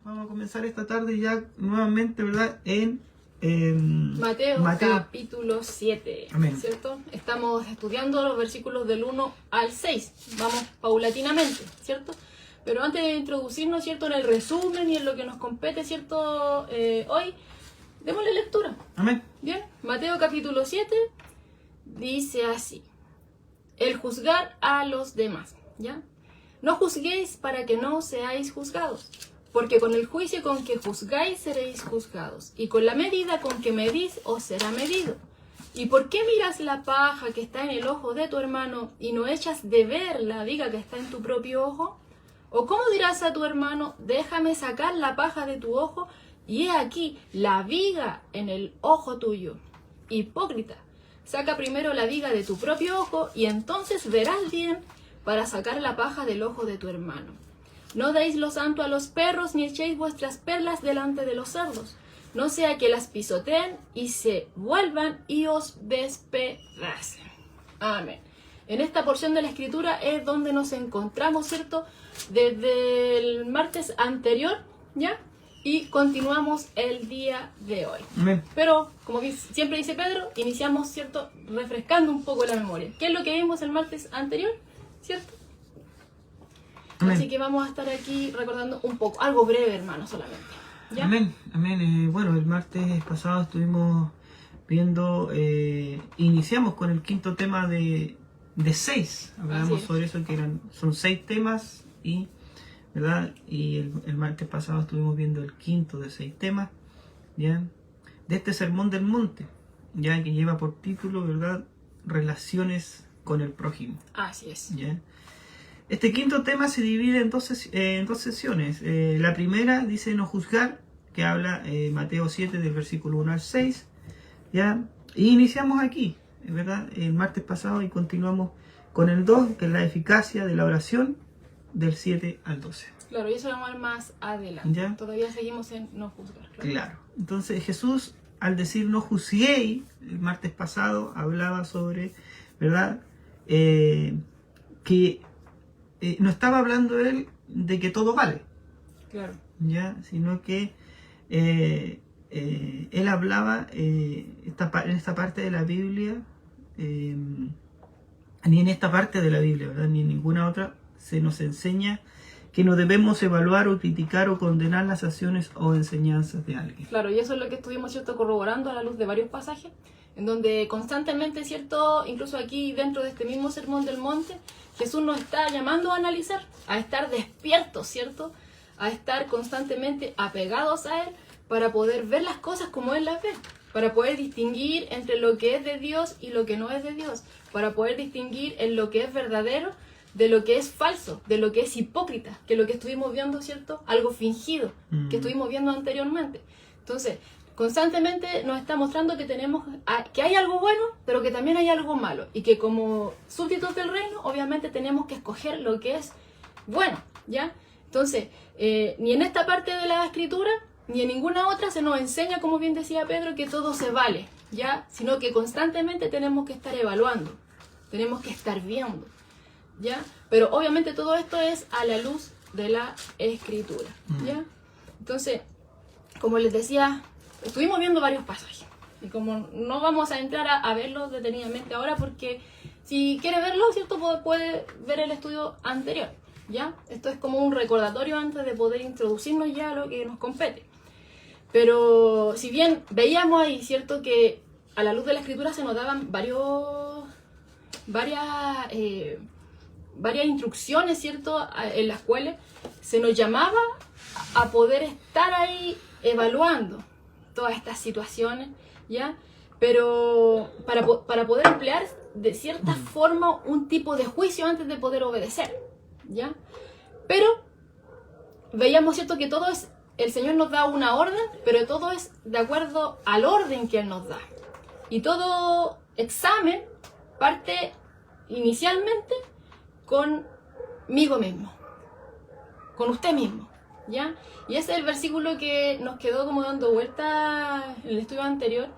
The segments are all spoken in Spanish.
Vamos a comenzar esta tarde ya nuevamente, ¿verdad? En Mateo capítulo 7, Amén. ¿cierto? Estamos estudiando los versículos del 1 al 6. Vamos paulatinamente, ¿cierto? Pero antes de introducirnos, ¿cierto? En el resumen y en lo que nos compete, ¿cierto? Hoy, démosle lectura. Amén. Bien, Mateo capítulo 7 dice así: el juzgar a los demás, ¿ya? No juzguéis para que no seáis juzgados, porque con el juicio con que juzgáis seréis juzgados, y con la medida con que medís os será medido. ¿Y por qué miras la paja que está en el ojo de tu hermano y no echas de ver la viga que está en tu propio ojo? ¿O cómo dirás a tu hermano, déjame sacar la paja de tu ojo, y he aquí la viga en el ojo tuyo? Hipócrita, saca primero la viga de tu propio ojo, y entonces verás bien para sacar la paja del ojo de tu hermano. No deis lo santo a los perros, ni echéis vuestras perlas delante de los cerdos, no sea que las pisoteen y se vuelvan y os despedacen. Amén. En esta porción de la escritura es donde nos encontramos, ¿cierto? Desde el martes anterior, ¿ya? Y continuamos el día de hoy. Amén. Pero, como siempre dice Pedro, iniciamos, ¿cierto? Refrescando un poco la memoria. ¿Qué es lo que vimos el martes anterior? ¿Cierto? Amén. Así que vamos a estar aquí recordando un poco, algo breve, hermano, solamente. ¿Ya? Amén. Amén. Bueno, el martes pasado estuvimos viendo, iniciamos con el quinto tema de 6. Hablamos sobre eso, que son 6 temas, y ¿verdad? Y el martes pasado estuvimos viendo el quinto de 6 temas, ¿ya? De este sermón del monte, ya, que lleva por título, ¿verdad? Relaciones con el prójimo. Así es. ¿Ya? Este quinto tema se divide en dos sesiones. La primera dice no juzgar, que habla Mateo 7 del versículo 1 al 6, ¿ya? Y iniciamos aquí, ¿verdad? El martes pasado, y continuamos con el 2, que es la eficacia de la oración, del 7 al 12. Claro, y eso lo vamos a ver más adelante. ¿Ya? Todavía seguimos en no juzgar. Claro. Entonces Jesús, al decir no juzguéis, el martes pasado hablaba sobre, ¿verdad? Que no estaba hablando él de que todo vale, Claro. ¿ya? Sino que él hablaba en esta parte de la Biblia, ni en esta parte de la Biblia, ¿verdad? Ni en ninguna otra, se nos enseña que no debemos evaluar o criticar o condenar las acciones o enseñanzas de alguien. Claro, y eso es lo que estuvimos, ¿cierto?, corroborando a la luz de varios pasajes, en donde constantemente, ¿cierto?, incluso aquí dentro de este mismo sermón del monte, Jesús nos está llamando a analizar, a estar despiertos, ¿cierto?, a estar constantemente apegados a Él para poder ver las cosas como Él las ve, para poder distinguir entre lo que es de Dios y lo que no es de Dios, para poder distinguir en lo que es verdadero de lo que es falso, de lo que es hipócrita, que es lo que estuvimos viendo, ¿cierto?, algo fingido, que estuvimos viendo anteriormente. Entonces, constantemente nos está mostrando que que hay algo bueno, pero que también hay algo malo, y que como súbditos del reino, obviamente tenemos que escoger lo que es bueno, ¿ya? Entonces, ni en esta parte de la escritura, ni en ninguna otra se nos enseña, como bien decía Pedro, que todo se vale, ¿ya? Sino que constantemente tenemos que estar evaluando, tenemos que estar viendo, ¿ya? Pero obviamente todo esto es a la luz de la escritura, ¿ya? Entonces, como les decía, estuvimos viendo varios pasajes, y como no vamos a entrar a verlos detenidamente ahora, porque si quiere verlo, ¿cierto?, puede ver el estudio anterior, ¿ya? Esto es como un recordatorio antes de poder introducirnos ya a lo que nos compete. Pero si bien veíamos ahí, ¿cierto?, que a la luz de la escritura se nos daban varias instrucciones, ¿cierto?, en las cuales se nos llamaba a poder estar ahí evaluando todas estas situaciones, ¿ya? Pero para poder emplear de cierta forma un tipo de juicio antes de poder obedecer, ¿ya? Pero veíamos, ¿cierto?, que todo es, el Señor nos da una orden, pero todo es de acuerdo al orden que Él nos da. Y todo examen parte inicialmente conmigo mismo, con usted mismo, ¿ya? Y ese es el versículo que nos quedó como dando vuelta en el estudio anterior,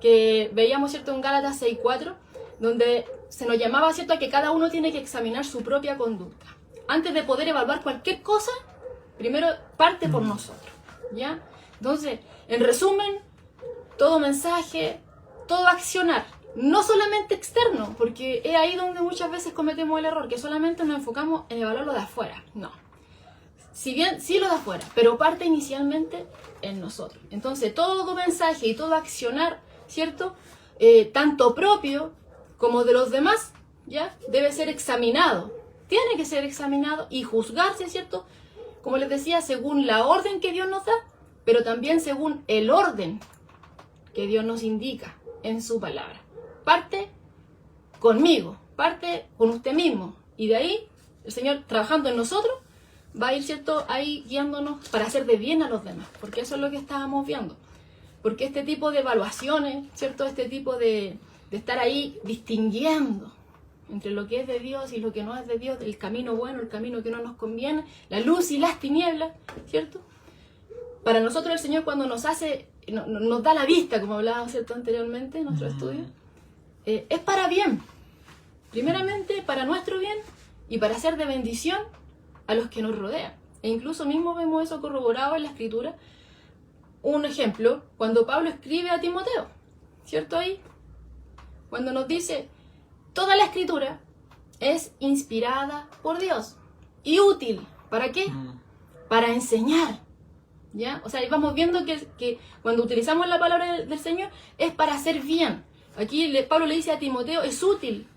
que veíamos, ¿cierto?, en Gálatas 6:4, donde se nos llamaba, ¿cierto?, a que cada uno tiene que examinar su propia conducta. Antes de poder evaluar cualquier cosa, primero parte por nosotros, ¿ya? Entonces, en resumen, todo mensaje, todo accionar, no solamente externo, porque es ahí donde muchas veces cometemos el error, que solamente nos enfocamos en evaluar lo de afuera. No. Si bien sí lo de afuera, pero parte inicialmente en nosotros. Entonces, todo mensaje y todo accionar, ¿cierto? Tanto propio como de los demás, ¿ya? Debe ser examinado. Tiene que ser examinado y juzgarse, ¿cierto? Como les decía, según la orden que Dios nos da, pero también según el orden que Dios nos indica en su palabra. Parte conmigo, parte con usted mismo. Y de ahí, el Señor trabajando en nosotros, va a ir, ¿cierto?, ahí guiándonos para hacer de bien a los demás. Porque eso es lo que estábamos viendo. Porque este tipo de evaluaciones, ¿cierto?, este tipo de estar ahí distinguiendo entre lo que es de Dios y lo que no es de Dios, el camino bueno, el camino que no nos conviene, la luz y las tinieblas, ¿cierto? Para nosotros el Señor cuando nos hace, nos da la vista, como hablábamos, ¿cierto?, anteriormente en nuestro estudio, es para bien. Primeramente para nuestro bien y para ser de bendición a los que nos rodean. E incluso mismo vemos eso corroborado en la Escritura. Un ejemplo, cuando Pablo escribe a Timoteo, ¿cierto? Ahí, cuando nos dice, toda la Escritura es inspirada por Dios y útil. ¿Para qué? Para enseñar, ¿ya? O sea, vamos viendo que cuando utilizamos la palabra del Señor es para hacer bien. Aquí Pablo le dice a Timoteo, es útil.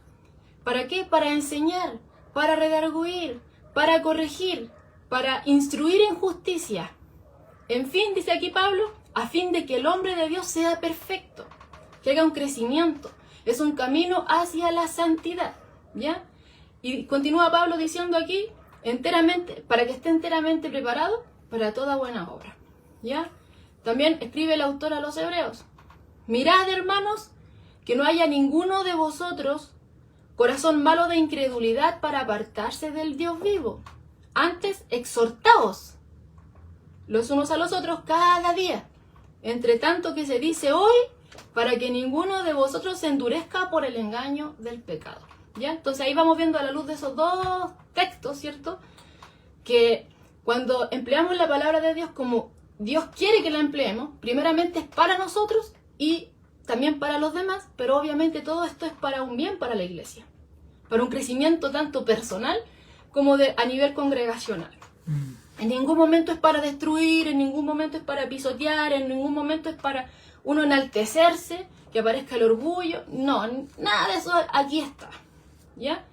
¿Para qué? Para enseñar, para redarguir, para corregir, para instruir en justicia. En fin, dice aquí Pablo, a fin de que el hombre de Dios sea perfecto, que haga un crecimiento. Es un camino hacia la santidad, ¿ya? Y continúa Pablo diciendo aquí, enteramente, para que esté enteramente preparado para toda buena obra, ¿ya? También escribe el autor a los hebreos, mirad, hermanos, que no haya ninguno de vosotros corazón malo de incredulidad para apartarse del Dios vivo. Antes, exhortaos los unos a los otros cada día, entre tanto que se dice hoy, para que ninguno de vosotros se endurezca por el engaño del pecado, ¿ya? Entonces ahí vamos viendo a la luz de esos dos textos, ¿cierto? Que cuando empleamos la palabra de Dios como Dios quiere que la empleemos, primeramente es para nosotros y también para los demás, pero obviamente todo esto es para un bien para la iglesia, para un crecimiento tanto personal como a nivel congregacional. En ningún momento es para destruir, en ningún momento es para pisotear, en ningún momento es para uno enaltecerse, que aparezca el orgullo. No, nada de eso aquí está, ¿ya?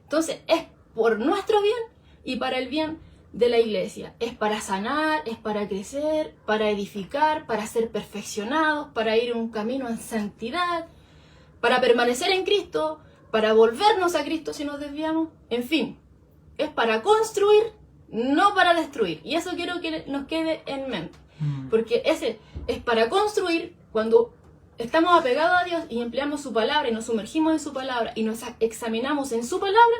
Entonces es por nuestro bien y para el bien de la iglesia. Es para sanar, es para crecer, para edificar, para ser perfeccionados, para ir en un camino en santidad, para permanecer en Cristo, para volvernos a Cristo si nos desviamos. En fin, es para construir, no para destruir. Y eso quiero que nos quede en mente. Porque ese es para construir. Cuando estamos apegados a Dios y empleamos su palabra y nos sumergimos en su palabra y nos examinamos en su palabra,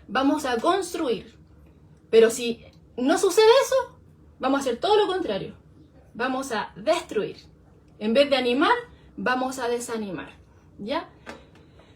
vamos a construir. Pero si no sucede eso, vamos a hacer todo lo contrario. Vamos a destruir. En vez de animar, vamos a desanimar, ¿ya?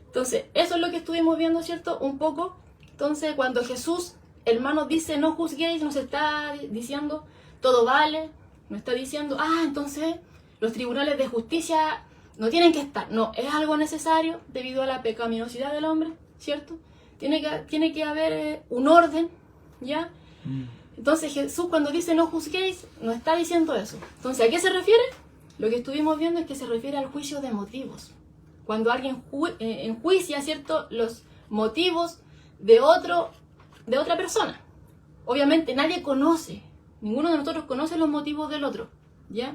Entonces, eso es lo que estuvimos viendo, ¿cierto? Un poco. Entonces, cuando Jesús, hermanos, dice no juzguéis, nos está diciendo todo vale. Nos está diciendo, entonces los tribunales de justicia no tienen que estar. No, es algo necesario debido a la pecaminosidad del hombre, ¿cierto? Tiene que haber un orden, ¿ya? Entonces Jesús cuando dice no juzguéis, no está diciendo eso. Entonces, ¿a qué se refiere? Lo que estuvimos viendo es que se refiere al juicio de motivos. Cuando alguien enjuicia, ¿cierto?, los motivos de otra persona. Obviamente nadie conoce, ninguno de nosotros conoce los motivos del otro, ¿ya?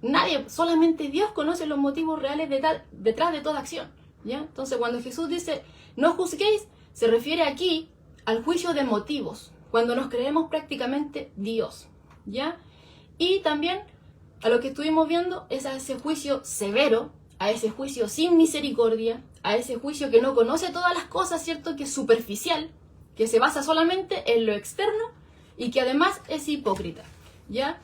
Nadie, solamente Dios conoce los motivos reales detrás de toda acción, ¿ya? Entonces cuando Jesús dice no juzguéis, se refiere aquí al juicio de motivos, cuando nos creemos prácticamente Dios, ¿ya? Y también a lo que estuvimos viendo es a ese juicio severo, a ese juicio sin misericordia, a ese juicio que no conoce todas las cosas, ¿cierto?, que es superficial, que se basa solamente en lo externo y que además es hipócrita, ¿ya?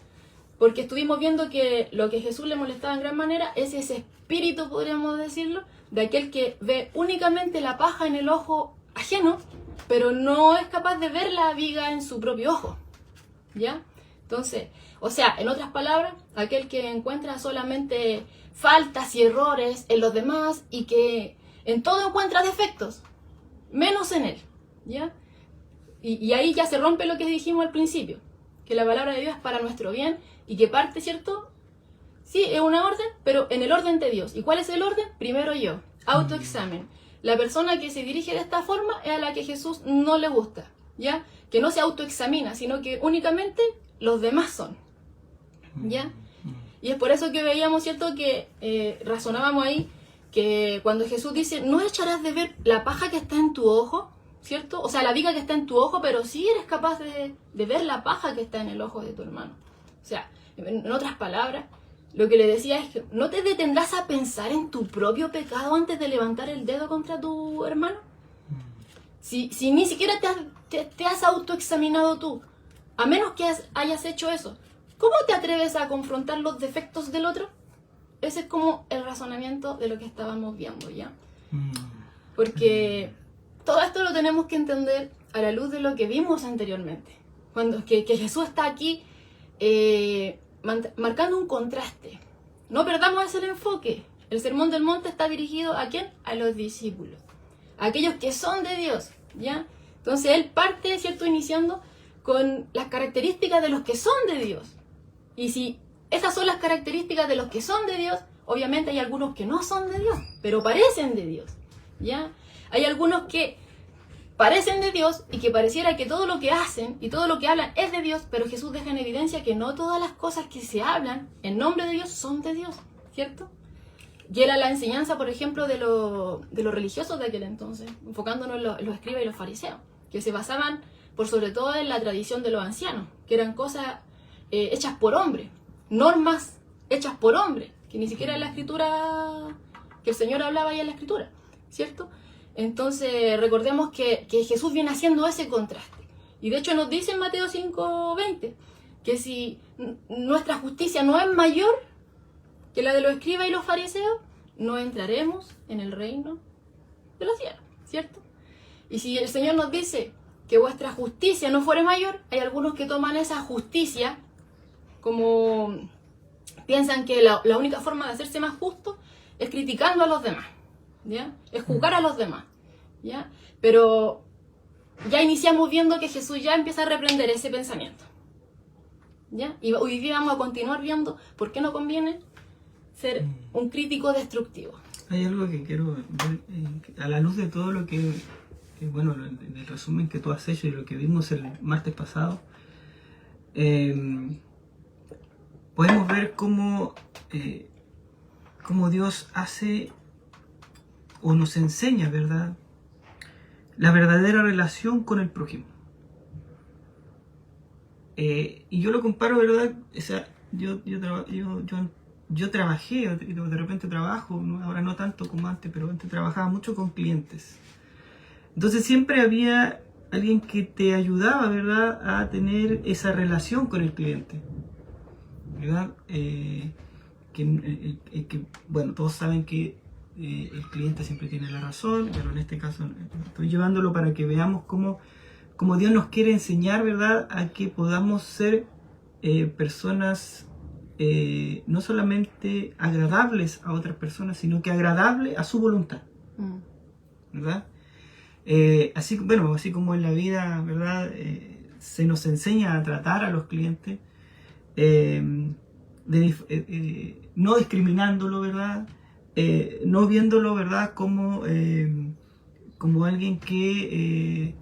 Porque estuvimos viendo que lo que Jesús le molestaba en gran manera es ese espíritu, podríamos decirlo, de aquel que ve únicamente la paja en el ojo ajeno, pero no es capaz de ver la viga en su propio ojo, ¿ya? Entonces, o sea, en otras palabras, aquel que encuentra solamente faltas y errores en los demás y que en todo encuentra defectos, menos en él, ¿ya? Y ahí ya se rompe lo que dijimos al principio, que la palabra de Dios es para nuestro bien y que parte, ¿cierto? Sí, es una orden, pero en el orden de Dios. ¿Y cuál es el orden? Primero yo, autoexamen. La persona que se dirige de esta forma es a la que Jesús no le gusta, ¿ya? Que no se autoexamina, sino que únicamente los demás son, ¿ya? Y es por eso que veíamos, ¿cierto? Que razonábamos ahí que cuando Jesús dice, no echarás de ver la paja que está en tu ojo, ¿cierto? O sea, la viga que está en tu ojo, pero sí eres capaz de ver la paja que está en el ojo de tu hermano. O sea, en otras palabras, lo que le decía es que no te detendrás a pensar en tu propio pecado antes de levantar el dedo contra tu hermano. Si ni siquiera te has autoexaminado tú, a menos que hayas hecho eso, ¿cómo te atreves a confrontar los defectos del otro? Ese es como el razonamiento de lo que estábamos viendo, ¿ya? Porque todo esto lo tenemos que entender a la luz de lo que vimos anteriormente. Que Jesús está aquí marcando un contraste. No perdamos ese enfoque. El Sermón del Monte está dirigido ¿a quién? A los discípulos. A aquellos que son de Dios, ¿ya? Entonces él parte, ¿cierto? Iniciando con las características de los que son de Dios. Y si esas son las características de los que son de Dios, obviamente hay algunos que no son de Dios, pero parecen de Dios, ¿ya? Hay algunos que parecen de Dios y que pareciera que todo lo que hacen y todo lo que hablan es de Dios, pero Jesús deja en evidencia que no todas las cosas que se hablan en nombre de Dios son de Dios, ¿cierto? Y era la enseñanza, por ejemplo, de los religiosos de aquel entonces, enfocándonos en los escribas y los fariseos, que se basaban por sobre todo en la tradición de los ancianos, que eran cosas hechas por hombres, normas hechas por hombres, que ni siquiera en la escritura, que el Señor hablaba ahí en la escritura, ¿cierto? Entonces recordemos que Jesús viene haciendo ese contraste. Y de hecho nos dice en Mateo 5:20 que si nuestra justicia no es mayor que la de los escribas y los fariseos, no entraremos en el reino de los cielos, ¿cierto? Y si el Señor nos dice que vuestra justicia no fuere mayor, hay algunos que toman esa justicia como piensan que la única forma de hacerse más justo es criticando a los demás, ¿ya? Es juzgar a los demás, ¿ya? Pero ya iniciamos viendo que Jesús ya empieza a reprender ese pensamiento, ¿ya? Y hoy día vamos a continuar viendo por qué no conviene ser un crítico destructivo. Hay algo que quiero ver a la luz de todo lo que bueno, en el resumen que tú has hecho y lo que vimos el martes pasado, podemos ver cómo Dios hace o nos enseña, ¿verdad?, la verdadera relación con el prójimo. Y yo lo comparo, ¿verdad? O sea, yo trabajé, de repente trabajo, ahora no tanto como antes, pero antes trabajaba mucho con clientes. Entonces siempre había alguien que te ayudaba, ¿verdad?, a tener esa relación con el cliente, ¿verdad? Bueno, todos saben que el cliente siempre tiene la razón, pero en este caso estoy llevándolo para que veamos cómo Dios nos quiere enseñar, ¿verdad?, a que podamos ser personas no solamente agradables a otras personas, sino que agradables a su voluntad, ¿verdad? Así como en la vida, ¿verdad?, se nos enseña a tratar a los clientes, no discriminándolo, ¿verdad?, no viéndolo, ¿verdad?, como alguien que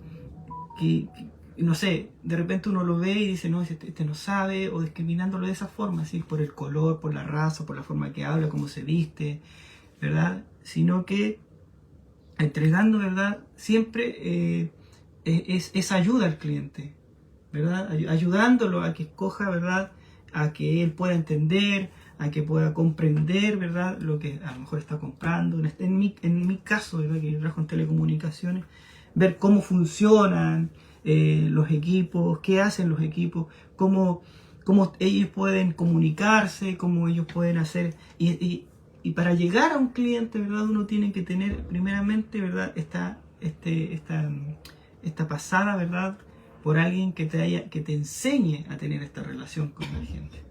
no sé, de repente uno lo ve y dice, no, este no sabe, o discriminándolo de esa forma, así, por el color, por la raza, por la forma que habla, cómo se viste, ¿verdad? Sino que entregando, ¿verdad?, siempre es ayuda al cliente, ¿verdad? Ayudándolo a que escoja, ¿verdad?, a que él pueda entender, a que pueda comprender, ¿verdad?, lo que a lo mejor está comprando. En mi caso, ¿verdad?, que yo trabajo en telecomunicaciones, ver cómo funcionan los equipos, qué hacen los equipos, cómo ellos pueden comunicarse, cómo ellos pueden hacer. Y para llegar a un cliente, ¿verdad?, uno tiene que tener primeramente, ¿verdad?, esta pasada, ¿verdad?, por alguien que te enseñe a tener esta relación con la gente.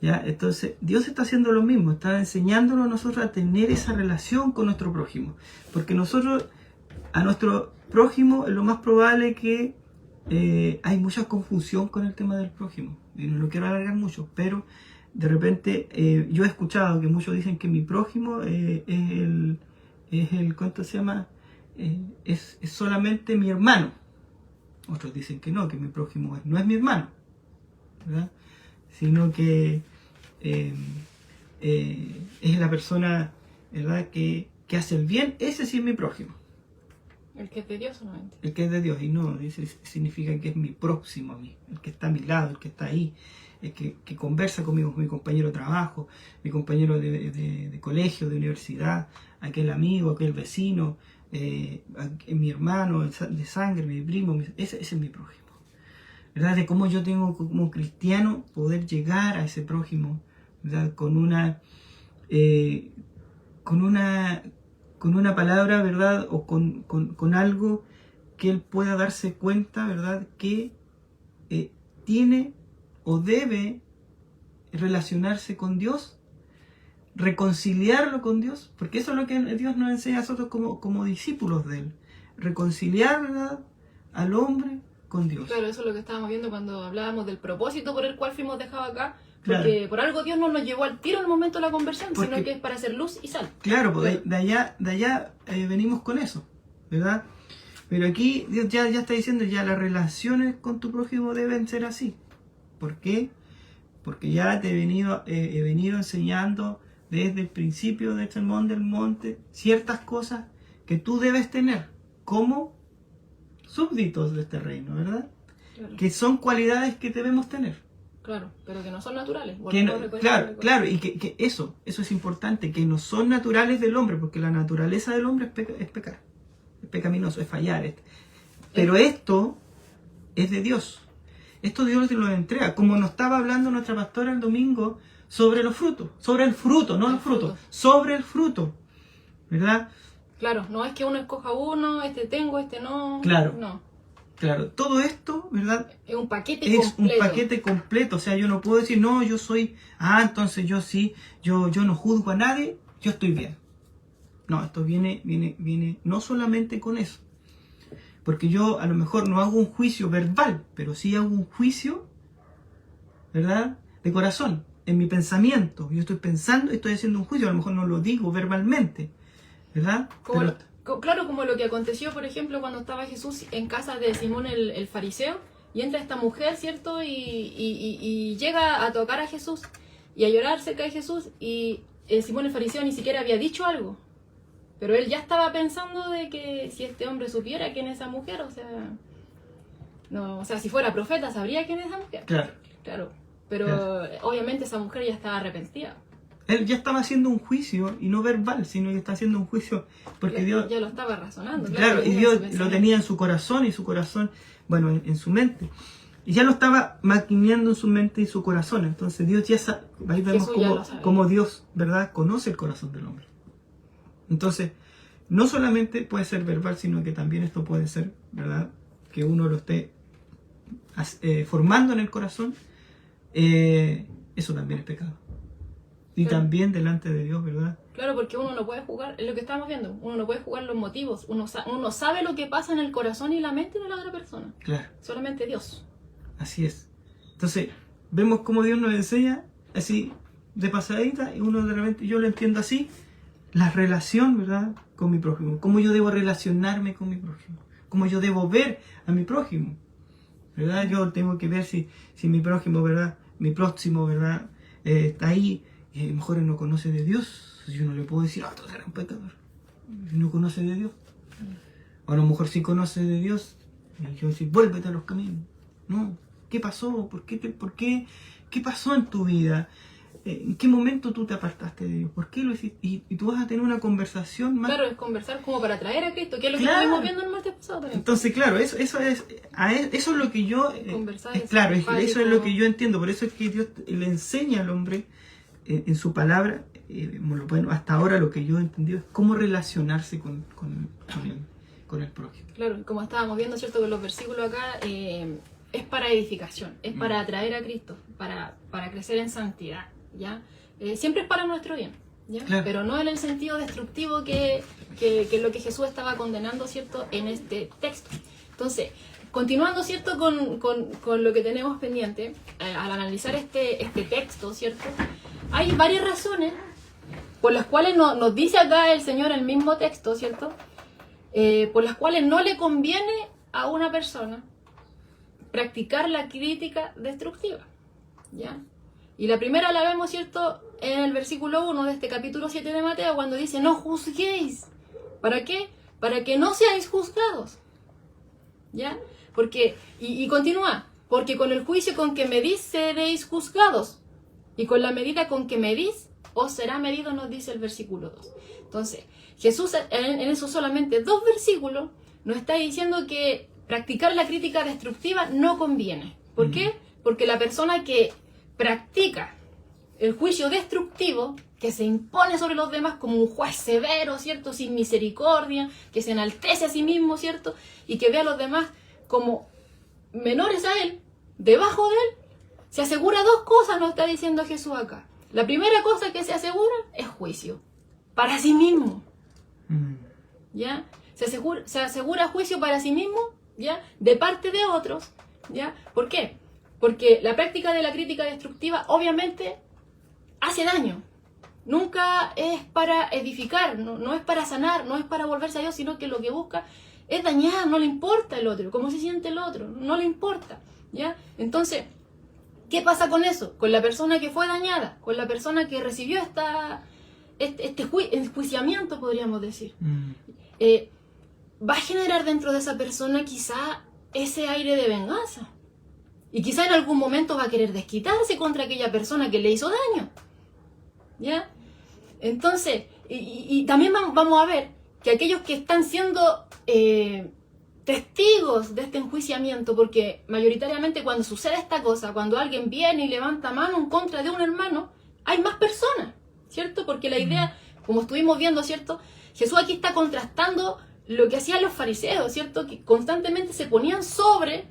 ¿Ya? Entonces, Dios está haciendo lo mismo, está enseñándonos a nosotros a tener esa relación con nuestro prójimo. Porque nosotros, a nuestro prójimo, es lo más probable que hay mucha confusión con el tema del prójimo. Y no lo quiero alargar mucho, pero de repente yo he escuchado que muchos dicen que mi prójimo es el ¿cuánto se llama? Es solamente mi hermano. Otros dicen que no, que mi prójimo no es mi hermano, ¿verdad? Sino que es la persona, ¿verdad?, que hace el bien. Ese sí es mi prójimo. El que es de Dios solamente. El que es de Dios, y no, ese significa que es mi próximo a mí, el que está a mi lado, el que está ahí, el que conversa conmigo, mi compañero de trabajo, mi compañero de colegio, de universidad, aquel amigo, aquel vecino, mi hermano de sangre, mi primo, ese es mi prójimo. ¿Verdad? De cómo yo tengo como cristiano poder llegar a ese prójimo, ¿verdad? Con una palabra, ¿verdad? O con algo que él pueda darse cuenta, ¿verdad?, que tiene o debe relacionarse con Dios, reconciliarlo con Dios, porque eso es lo que Dios nos enseña a nosotros como discípulos de Él, reconciliar, ¿verdad?, al hombre con Dios. Claro, eso es lo que estábamos viendo cuando hablábamos del propósito por el cual fuimos dejados acá, porque claro, por algo Dios no nos llevó al tiro en el momento de la conversión, sino que es para hacer luz y sal. Claro, porque de allá venimos con eso, ¿verdad? Pero aquí Dios ya está diciendo, ya las relaciones con tu prójimo deben ser así. ¿Por qué? Porque ya te he venido enseñando desde el principio del Sermón del Monte ciertas cosas que tú debes tener como súbditos de este reino, ¿verdad? Claro. Que son cualidades que debemos tener. Claro, pero que no son naturales. Claro, y que eso es importante, que no son naturales del hombre, porque la naturaleza del hombre es pecar, es pecaminoso, es fallar. Pero esto es de Dios. Esto Dios lo entrega, como nos estaba hablando nuestra pastora el domingo sobre los frutos, sobre el fruto, no los frutos, sobre el fruto, ¿verdad? Claro, no es que uno escoja uno, este tengo, este no. Claro. No. Claro, todo esto, ¿verdad? Es un paquete completo. Es un paquete completo. O sea, yo no puedo decir, no, yo soy, entonces yo sí, yo no juzgo a nadie, yo estoy bien. No, esto viene no solamente con eso. Porque yo a lo mejor no hago un juicio verbal, pero sí hago un juicio, ¿verdad?, de corazón, en mi pensamiento. Yo estoy pensando, estoy haciendo un juicio, a lo mejor no lo digo verbalmente, ¿verdad? Claro, como lo que aconteció, por ejemplo, cuando estaba Jesús en casa de Simón el fariseo, y entra esta mujer, ¿cierto? Y llega a tocar a Jesús y a llorar cerca de Jesús, y Simón el fariseo ni siquiera había dicho algo, pero él ya estaba pensando de que si este hombre supiera quién es esa mujer, o sea, si fuera profeta sabría quién es esa mujer. Claro, pero claro, obviamente esa mujer ya estaba arrepentida. Él ya estaba haciendo un juicio, y no verbal, sino que está haciendo un juicio porque Dios ya lo estaba razonando. Claro, y Dios lo tenía en su corazón, bueno, en su mente. Y ya lo estaba maquineando en su mente y su corazón. Entonces Dios ya sabe, ahí vemos cómo Dios, ¿verdad?, conoce el corazón del hombre. Entonces, no solamente puede ser verbal, sino que también esto puede ser, ¿verdad?, que uno lo esté formando en el corazón. Eso también es pecado. Y claro, también delante de Dios, ¿verdad? Claro, porque uno no puede jugar, es lo que estamos viendo, uno no puede jugar los motivos, uno sabe lo que pasa en el corazón y la mente de la otra persona. Claro. Solamente Dios. Así es. Entonces, vemos cómo Dios nos enseña, así, de pasadita, y uno de repente, yo lo entiendo así, la relación, ¿verdad?, con mi prójimo. Cómo yo debo relacionarme con mi prójimo. Cómo yo debo ver a mi prójimo, ¿verdad? Yo tengo que ver si mi prójimo, ¿verdad?, mi próximo, ¿verdad?, está ahí. Y a lo mejor él no conoce de Dios. Yo no le puedo decir, tú eres un pecador. No conoce de Dios. O a lo mejor sí conoce de Dios. Y yo decir, vuélvete a los caminos. No. ¿Qué pasó? ¿Qué pasó en tu vida? ¿En qué momento tú te apartaste de Dios? ¿Por qué lo hiciste? Y tú vas a tener una conversación más. Claro, es conversar como para traer a Cristo, que es lo que estuvimos viendo el martes pasado también. Entonces, claro, eso es lo que yo. Claro, eso es lo que yo entiendo. Por eso es que Dios le enseña al hombre en su palabra, con el prójimo. Claro, como estábamos viendo, ¿cierto? Con los versículos acá, es para edificación, es para atraer a Cristo, para crecer en santidad, ¿ya? Siempre es para nuestro bien, ¿ya? Claro. Pero no en el sentido destructivo que es lo que Jesús estaba condenando, ¿cierto? En este texto. Entonces, continuando, ¿cierto? Con lo que tenemos pendiente, al analizar este texto, ¿cierto? Hay varias razones por las cuales nos dice acá el Señor el mismo texto, ¿cierto? Por las cuales no le conviene a una persona practicar la crítica destructiva, ¿ya? Y la primera la vemos, ¿cierto?, en el versículo 1 de este capítulo 7 de Mateo, cuando dice, no juzguéis. ¿Para qué? Para que no seáis juzgados, ¿ya? Porque, y continúa, porque con el juicio con que medís seréis juzgados, y con la medida con que medís, os será medido, nos dice el versículo 2. Entonces, Jesús en esos solamente 2 versículos nos está diciendo que practicar la crítica destructiva no conviene. ¿Por qué? Porque la persona que practica el juicio destructivo, que se impone sobre los demás como un juez severo, ¿cierto? Sin misericordia, que se enaltece a sí mismo, ¿cierto? Y que ve a los demás como menores a él, debajo de él, se asegura 2 cosas, nos está diciendo Jesús acá. La primera cosa que se asegura es juicio, para sí mismo, ¿ya? Se asegura juicio para sí mismo, ¿ya? De parte de otros, ¿ya? ¿Por qué? Porque la práctica de la crítica destructiva obviamente hace daño. Nunca es para edificar, no es para sanar, no es para volverse a Dios, sino que lo que busca es dañar, no le importa el otro, cómo se siente el otro, no le importa, ¿ya? Entonces, ¿qué pasa con eso? Con la persona que fue dañada, con la persona que recibió este enjuiciamiento, podríamos decir. Va a generar dentro de esa persona quizá ese aire de venganza. Y quizá en algún momento va a querer desquitarse contra aquella persona que le hizo daño, ¿ya? Entonces, y también vamos a ver que aquellos que están siendo testigos de este enjuiciamiento, porque mayoritariamente cuando sucede esta cosa, cuando alguien viene y levanta mano en contra de un hermano, hay más personas, ¿cierto? Porque la idea, como estuvimos viendo, ¿cierto? Jesús aquí está contrastando lo que hacían los fariseos, ¿cierto? Que constantemente se ponían sobre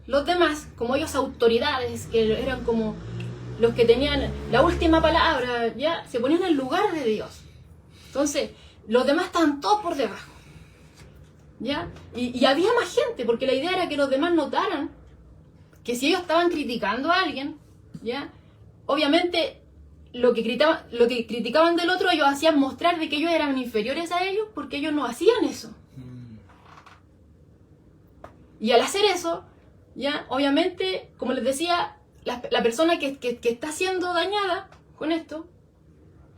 los demás, como ellos autoridades, que eran como los que tenían la última palabra, ya se ponían en lugar de Dios. Entonces, los demás estaban todos por debajo, ¿ya? Y había más gente, porque la idea era que los demás notaran que si ellos estaban criticando a alguien, ¿ya? Obviamente, lo que criticaban del otro, ellos hacían mostrar de que ellos eran inferiores a ellos, porque ellos no hacían eso. Y al hacer eso, ya, obviamente, como les decía, la persona que está siendo dañada con esto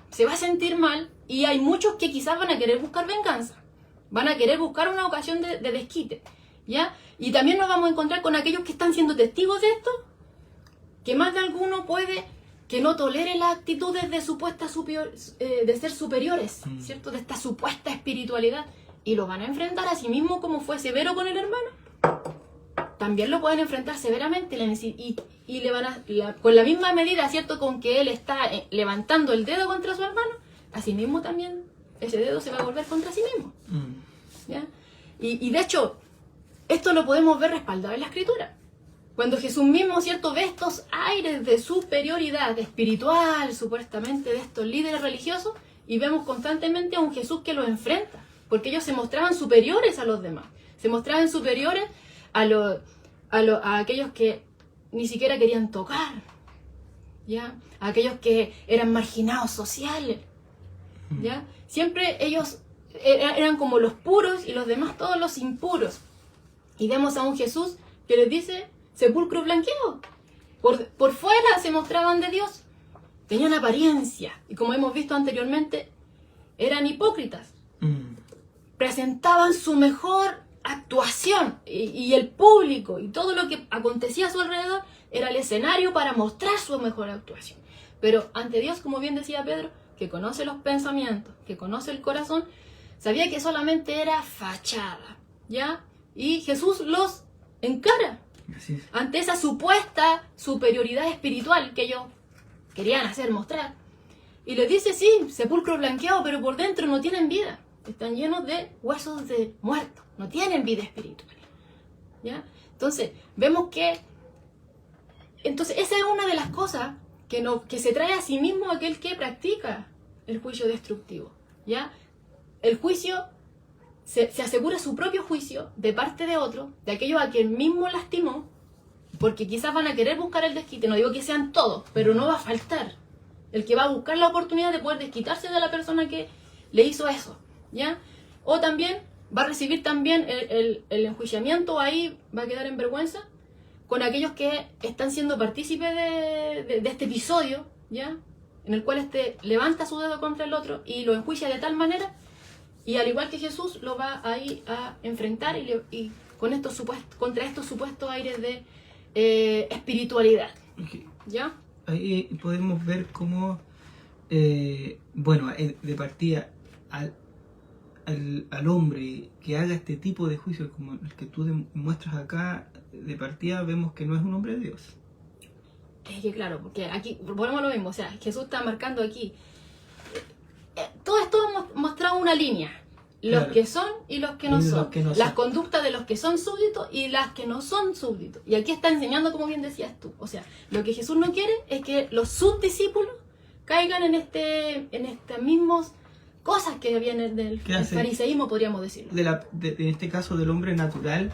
se va a sentir mal, y hay muchos que quizás van a querer buscar venganza, van a querer buscar una ocasión de desquite, ¿ya? Y también nos vamos a encontrar con aquellos que están siendo testigos de esto, que más de alguno puede que no tolere las actitudes de de ser superiores, ¿cierto? De esta supuesta espiritualidad, y lo van a enfrentar a sí mismo como fue severo con el hermano. También lo pueden enfrentar severamente y le van con la misma medida, ¿cierto?, con que él está levantando el dedo contra su hermano, así mismo también ese dedo se va a volver contra sí mismo, ¿ya? Y de hecho, esto lo podemos ver respaldado en la Escritura. Cuando Jesús mismo, ¿cierto?, ve estos aires de superioridad espiritual, supuestamente, de estos líderes religiosos, y vemos constantemente a un Jesús que los enfrenta, porque ellos se mostraban superiores a los demás, se mostraban superiores a aquellos que ni siquiera querían tocar, ¿ya? A aquellos que eran marginados sociales, ¿ya? Siempre ellos eran como los puros y los demás todos los impuros. Y vemos a un Jesús que les dice sepulcro blanqueado. Por fuera se mostraban de Dios, tenían apariencia, y como hemos visto anteriormente, eran hipócritas. Presentaban su mejor actuación, y el público y todo lo que acontecía a su alrededor era el escenario para mostrar su mejor actuación. Pero ante Dios, como bien decía Pedro, que conoce los pensamientos, que conoce el corazón, sabía que solamente era fachada, ¿ya? Y Jesús los encara ante esa supuesta superioridad espiritual que ellos querían hacer mostrar, y les dice: sí, sepulcro blanqueado, pero por dentro no tienen vida, están llenos de huesos de muertos, no tienen vida espiritual. ¿Ya? Entonces, vemos que esa es una de las cosas que se trae a sí mismo aquel que practica el juicio destructivo. ¿Ya? El juicio se asegura su propio juicio de parte de otro, de aquello a quien mismo lastimó, porque quizás van a querer buscar el desquite. No digo que sean todos, pero no va a faltar el que va a buscar la oportunidad de poder desquitarse de la persona que le hizo eso. ¿Ya? O también va a recibir también el enjuiciamiento, ahí va a quedar en vergüenza con aquellos que están siendo partícipes de este episodio, ¿ya? En el cual levanta su dedo contra el otro y lo enjuicia de tal manera, y al igual que Jesús lo va ahí a enfrentar y con contra estos supuestos aires de espiritualidad. ¿Ya? Ahí podemos ver cómo, de partida, al hombre que haga este tipo de juicios como el que tú muestras acá, de partida vemos que no es un hombre de Dios. Es que claro, porque aquí volvemos a lo mismo, o sea, Jesús está marcando aquí. Todo esto ha mostrado una línea. Los Claro. que son y los que no son. Los que no Las son. conductas de los que son súbditos y las que no son súbditos. Y aquí está enseñando, como bien decías tú. O sea, lo que Jesús no quiere es que los subdiscípulos caigan en estas mismas cosas que vienen del fariseísmo, podríamos decirlo. En este caso del hombre natural,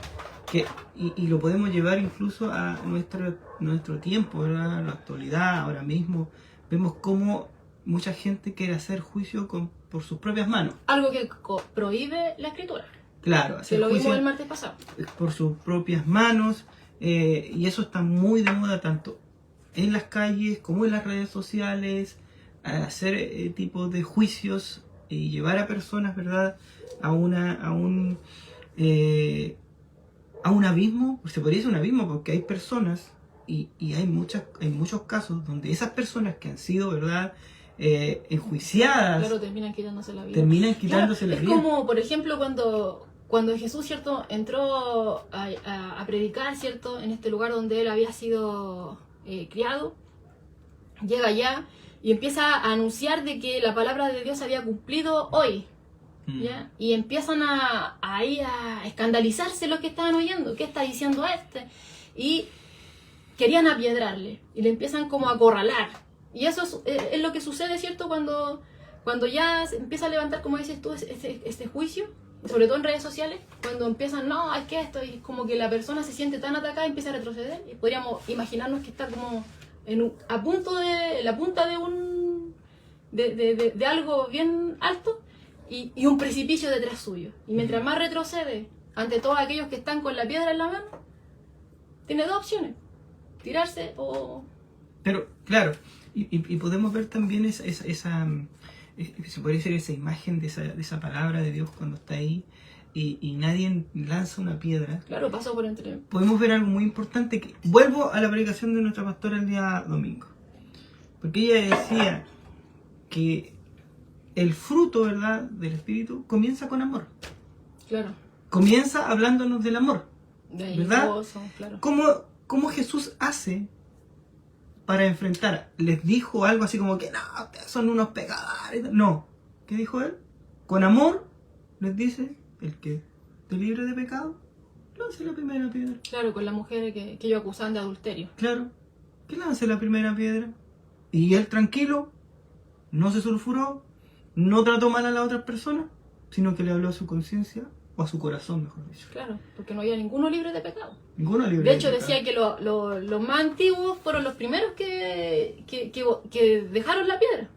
y lo podemos llevar incluso a nuestro tiempo, ¿verdad? La actualidad, ahora mismo. Vemos cómo mucha gente quiere hacer juicio por sus propias manos. Algo que prohíbe la escritura. Claro, Que hacer lo vimos juicio el martes pasado. por sus propias manos, y eso está muy de moda tanto en las calles como en las redes sociales, hacer tipos de juicios y llevar a personas, ¿verdad?, a un abismo. Se podría decir un abismo porque hay personas y hay muchos casos donde esas personas que han sido, ¿verdad?, enjuiciadas, Claro, terminan quitándose la vida. terminan quitándose la vida. Es como, por ejemplo, cuando Jesús, ¿cierto?, entró a predicar, ¿cierto?, en este lugar donde él había sido criado, llega allá y empieza a anunciar de que la palabra de Dios había cumplido hoy, ¿ya? Y empiezan ahí a escandalizarse los que estaban oyendo. ¿Qué está diciendo este? Y querían apiedrarle y le empiezan como a acorralar. Y eso es lo que sucede, ¿cierto?, cuando ya se empieza a levantar, como dices tú, este juicio, sobre todo en redes sociales, cuando empiezan, no, es que esto, y como que la persona se siente tan atacada y empieza a retroceder, y podríamos imaginarnos que está como a punto de la punta de algo bien alto y un precipicio detrás suyo. Y mientras más retrocede ante todos aquellos que están con la piedra en la mano, tiene dos opciones: tirarse o... Pero, claro, y podemos ver también se puede decir esa imagen de esa palabra de Dios cuando está ahí y nadie lanza una piedra. Claro, pasó por entre... Podemos ver algo muy importante. Vuelvo a la predicación de nuestra pastora el día domingo. Porque ella decía que el fruto, ¿verdad?, del Espíritu comienza con amor. Claro. Comienza hablándonos del amor. De ahí ¿Verdad? gozo, claro. ¿Cómo Jesús hace para enfrentar? ¿Les dijo algo así como que no, ustedes son unos pecadores? No. ¿Qué dijo él? Con amor les dice: el que esté libre de pecado, lance la primera piedra. Claro, con la mujer que ellos acusaban de adulterio. Claro, que lance la primera piedra. Y él tranquilo, no se sulfuró, no trató mal a la otra persona, sino que le habló a su conciencia, o a su corazón, mejor dicho. Claro, porque no había ninguno libre de pecado. Ninguno libre De hecho, pecado. decía que los más antiguos fueron los primeros que dejaron la piedra.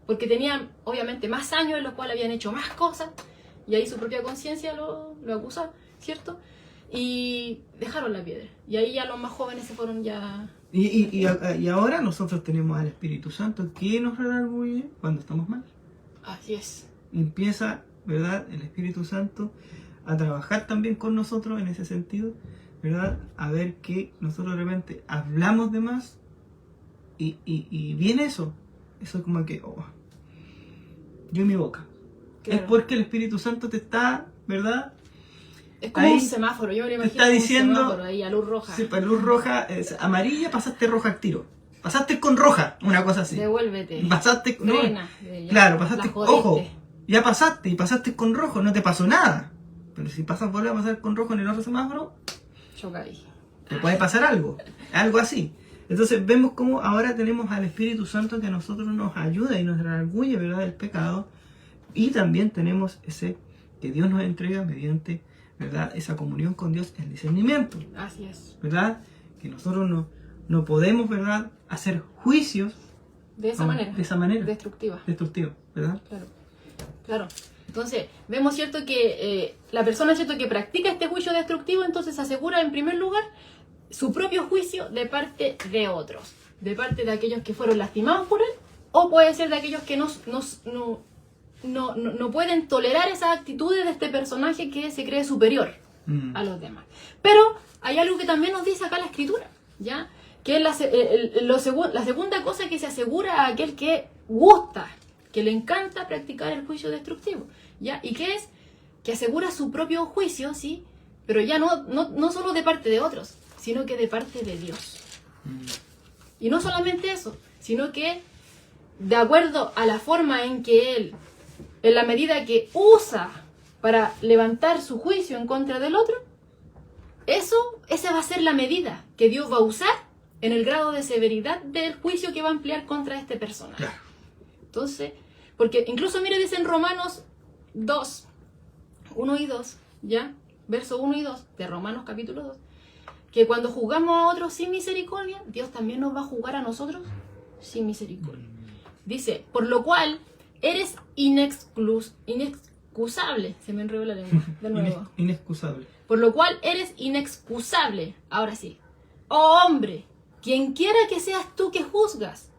Porque tenían, obviamente, más años en los cuales habían hecho más cosas. Y ahí su propia conciencia lo acusaba, ¿cierto? Y dejaron la piedra. Y ahí ya los más jóvenes se fueron ya... Y ahora nosotros tenemos al Espíritu Santo que nos redarguye cuando estamos mal. Así es. Empieza, ¿verdad?, el Espíritu Santo a trabajar también con nosotros en ese sentido, ¿verdad? A ver que nosotros de repente hablamos de más y viene eso es como que, yo en mi boca. Claro. Es porque el Espíritu Santo te está, ¿verdad?, Es como ahí un semáforo, yo me lo imagino está como diciendo, un semáforo ahí a luz roja. sí, para luz roja, amarilla, pasaste roja al tiro. Pasaste con roja, una cosa así. Devuélvete. Pasaste, no, Frena. claro, pasaste, La jodiste. ojo, ya pasaste y pasaste con rojo, no te pasó nada. pero si vuelve a pasar con rojo en el otro semáforo, Choca ahí. te puede pasar algo así. Entonces vemos cómo ahora tenemos al Espíritu Santo que a nosotros nos ayuda y nos redarguye, ¿verdad?, del pecado. Y también tenemos ese que Dios nos entrega mediante, ¿verdad?, esa comunión con Dios, el discernimiento. Así es. ¿Verdad? Que nosotros no podemos, ¿verdad?, hacer juicios De esa manera. Destructiva. ¿Verdad? Claro. Entonces, vemos, ¿cierto?, que la persona, ¿cierto?, que practica este juicio destructivo, entonces asegura en primer lugar su propio juicio de parte de otros, de parte de aquellos que fueron lastimados por él, o puede ser de aquellos que no pueden tolerar esas actitudes de este personaje que se cree superior a los demás. Pero hay algo que también nos dice acá la Escritura, ¿ya? Que es la segunda cosa que se asegura a aquel que gusta, que le encanta practicar el juicio destructivo, ¿ya? Y que es que asegura su propio juicio, ¿sí? Pero ya no solo de parte de otros, sino que de parte de Dios. Y no solamente eso, sino que de acuerdo a la forma en que él, en la medida que usa para levantar su juicio en contra del otro, esa va a ser la medida que Dios va a usar en el grado de severidad del juicio que va a emplear contra este personaje. Claro. Entonces, porque incluso, mire, dice en Romanos 2, 1 y 2, ¿ya? Verso 1 y 2 de Romanos capítulo 2, que cuando juzgamos a otros sin misericordia, Dios también nos va a juzgar a nosotros sin misericordia. Dice, por lo cual eres inexcusable. Se me enredó la lengua. De nuevo. Inexcusable. Por lo cual eres inexcusable. Ahora sí. Oh hombre, quien quiera que seas tú que juzgas,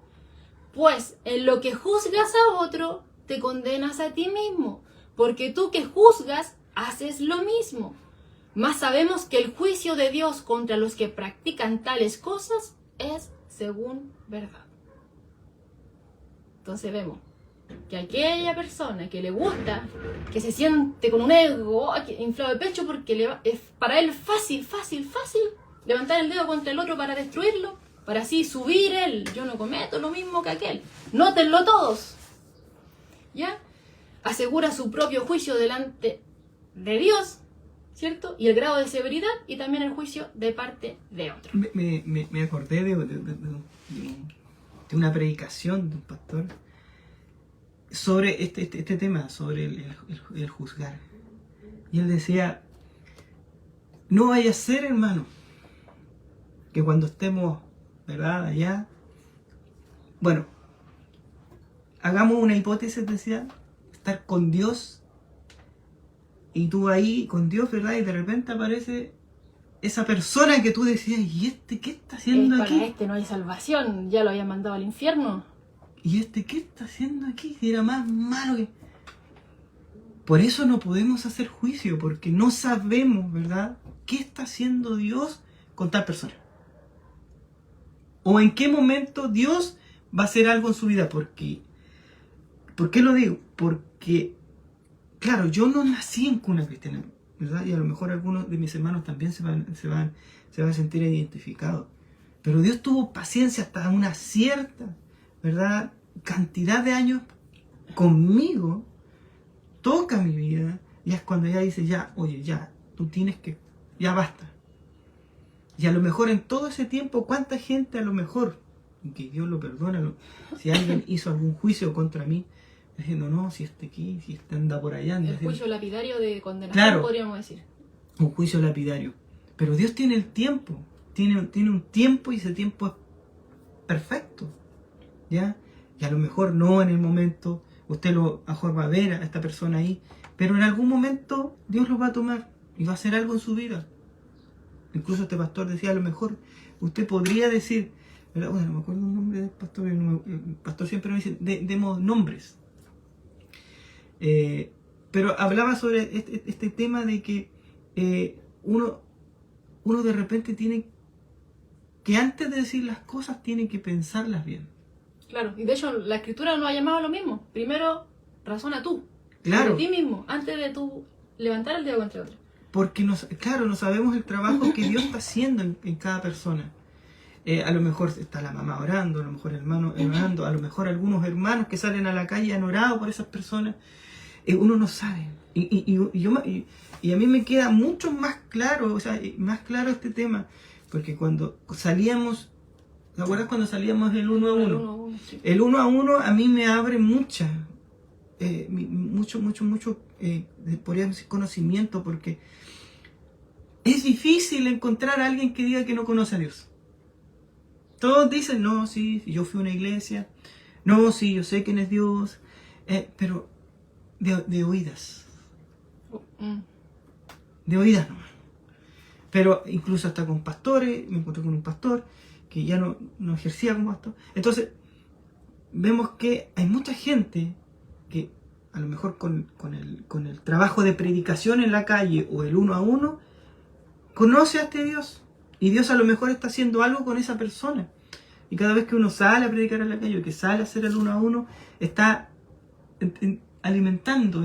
pues en lo que juzgas a otro, te condenas a ti mismo, porque tú que juzgas, haces lo mismo. Mas sabemos que el juicio de Dios contra los que practican tales cosas es según verdad. Entonces vemos que aquella persona que le gusta, que se siente con un ego inflado de pecho porque es para él fácil levantar el dedo contra el otro para destruirlo, para así subir él, yo no cometo lo mismo que aquel. Nótenlo todos. ¿Ya? Asegura su propio juicio delante de Dios, ¿cierto? Y el grado de severidad y también el juicio de parte de otro. Me acordé de una predicación de un pastor sobre este tema, sobre el juzgar. Y él decía, no vaya a ser, hermano, que cuando estemos, ¿verdad?, allá, bueno, hagamos una hipótesis, decía, estar con Dios, y tú ahí con Dios, ¿verdad?, y de repente aparece esa persona que tú decías, ¿y este qué está haciendo aquí? Para este no hay salvación, ya lo habían mandado al infierno. ¿Y este qué está haciendo aquí? Si era más malo que... Por eso no podemos hacer juicio, porque no sabemos, ¿verdad?, qué está haciendo Dios con tal persona. O en qué momento Dios va a hacer algo en su vida. ¿Por qué lo digo? Porque, claro, yo no nací en cuna cristiana, ¿verdad? Y a lo mejor algunos de mis hermanos también se van a sentir identificados. Pero Dios tuvo paciencia hasta una cierta, ¿verdad?, cantidad de años conmigo, toca mi vida, y es cuando ella dice, ya, oye, ya, tú tienes que, ya basta. Y a lo mejor en todo ese tiempo, ¿cuánta gente a lo mejor, que Dios lo perdona, si alguien hizo algún juicio contra mí, diciendo, no, si este aquí, si este anda por allá. El juicio lapidario de condenación, claro, podríamos decir. Un juicio lapidario. Pero Dios tiene el tiempo, tiene un tiempo, y ese tiempo es perfecto, ¿ya? Y a lo mejor no en el momento, usted va a ver a esta persona ahí, pero en algún momento Dios lo va a tomar y va a hacer algo en su vida. Incluso este pastor decía, a lo mejor usted podría decir, ¿verdad? Bueno, no me acuerdo el nombre del pastor, el pastor siempre me dice, demos nombres. Pero hablaba sobre este tema de que uno de repente tiene que, antes de decir las cosas, tiene que pensarlas bien. Claro, y de hecho la Escritura nos ha llamado a lo mismo. Primero, razona tú, claro, de ti mismo, antes de tú levantar el dedo contra otro. Porque no sabemos el trabajo que Dios está haciendo en cada persona. A lo mejor está la mamá orando, a lo mejor el hermano orando, a lo mejor algunos hermanos que salen a la calle han orado por esas personas. Uno no sabe. Y Y a mí me queda mucho más claro, o sea, más claro este tema, porque cuando salíamos, ¿te acuerdas cuando salíamos el 1 a 1? Sí. El 1 a 1 a mí me abre mucho, podría decir, conocimiento, porque es difícil encontrar a alguien que diga que no conoce a Dios. Todos dicen, no, sí, yo fui a una iglesia, no, sí, yo sé quién es Dios, pero de oídas. De oídas nomás. Pero incluso hasta con pastores, me encontré con un pastor que ya no ejercía como pastor. Entonces, vemos que hay mucha gente que a lo mejor con el trabajo de predicación en la calle o el 1 a 1, conoce a este Dios. Y Dios a lo mejor está haciendo algo con esa persona. Y cada vez que uno sale a predicar en la calle o que sale a hacer el 1 a 1, está alimentando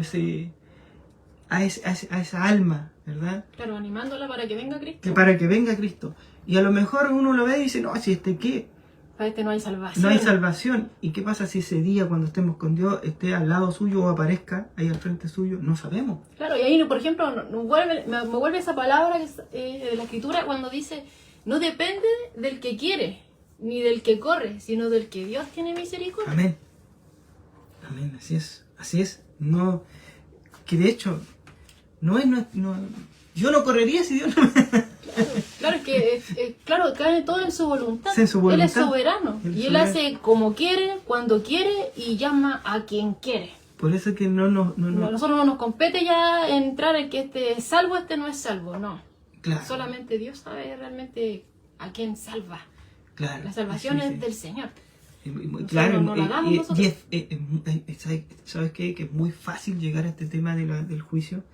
a esa alma, ¿verdad? Claro, animándola para que venga Cristo. Para que venga Cristo. Y a lo mejor uno lo ve y dice, no, si ¿qué? Para no hay salvación. No hay salvación. ¿Y qué pasa si ese día, cuando estemos con Dios, esté al lado suyo o aparezca ahí al frente suyo? No sabemos. Claro, y ahí, por ejemplo, me vuelve esa palabra de la Escritura cuando dice, no depende del que quiere, ni del que corre, sino del que Dios tiene misericordia. Amén. Amén, así es. Así es. No, que de hecho, yo no correría si Dios no Claro, es que cae todo en su voluntad. En su voluntad. Él es soberano. Él hace como quiere, cuando quiere y llama a quien quiere. Por eso que nosotros no nos compete ya entrar en que este es salvo, este no es salvo, no. Claro. Solamente Dios sabe realmente a quién salva. Claro. La salvación es del Señor. Claro, no la damos nosotros. ¿Sabes qué? Que es muy fácil llegar a este tema del juicio.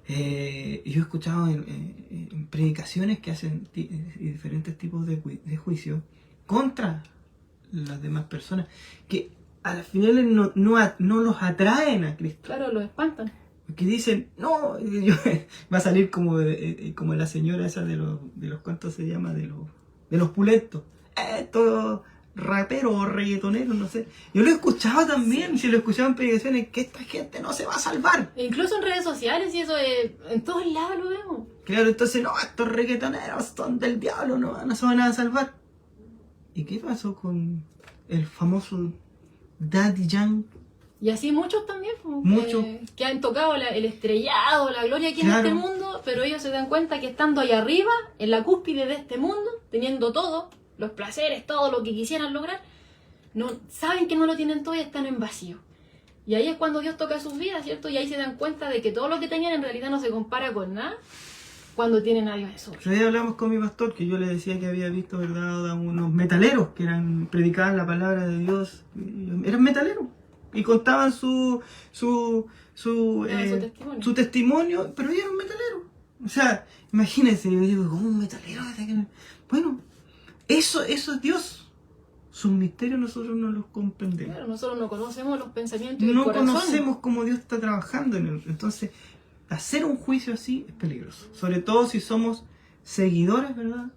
Yo he escuchado en predicaciones que hacen diferentes tipos de juicios contra las demás personas, que al final no los atraen a Cristo. Claro, los espantan. Que dicen, no, va a salir como la señora esa de los ¿cuántos se llama? De los pulentos. Estos raperos o reggaetoneros, no sé. Yo lo he escuchado también, sí. Si lo he escuchado en predicaciones, que esta gente no se va a salvar. E incluso en redes sociales y eso, en todos lados lo vemos. Claro, entonces, no, estos reggaetoneros son del diablo, no se van a salvar. ¿Y qué pasó con el famoso Daddy Yankee? Y así muchos también, muchos que han tocado el estrellado, la gloria aquí en este mundo, pero ellos se dan cuenta que estando ahí arriba, en la cúspide de este mundo, teniendo todo, los placeres, todo lo que quisieran lograr, no saben que no lo tienen todo y están en vacío. Y ahí es cuando Dios toca sus vidas, ¿cierto? Y ahí se dan cuenta de que todo lo que tenían en realidad no se compara con nada cuando tienen a Dios en su vida. Hoy hablamos con mi pastor, que yo le decía que había visto, ¿verdad?, a unos metaleros que predicaban la palabra de Dios, eran metaleros. Y contaban su testimonio, pero eran metaleros. O sea, imagínense, yo digo, ¿cómo un metalero? Bueno, eso es Dios. Sus misterios nosotros no los comprendemos. Claro, nosotros no conocemos los pensamientos y el corazón. No corazón. conocemos cómo Dios está trabajando en él. Entonces, hacer un juicio así es peligroso. Sobre todo si somos seguidores, ¿verdad?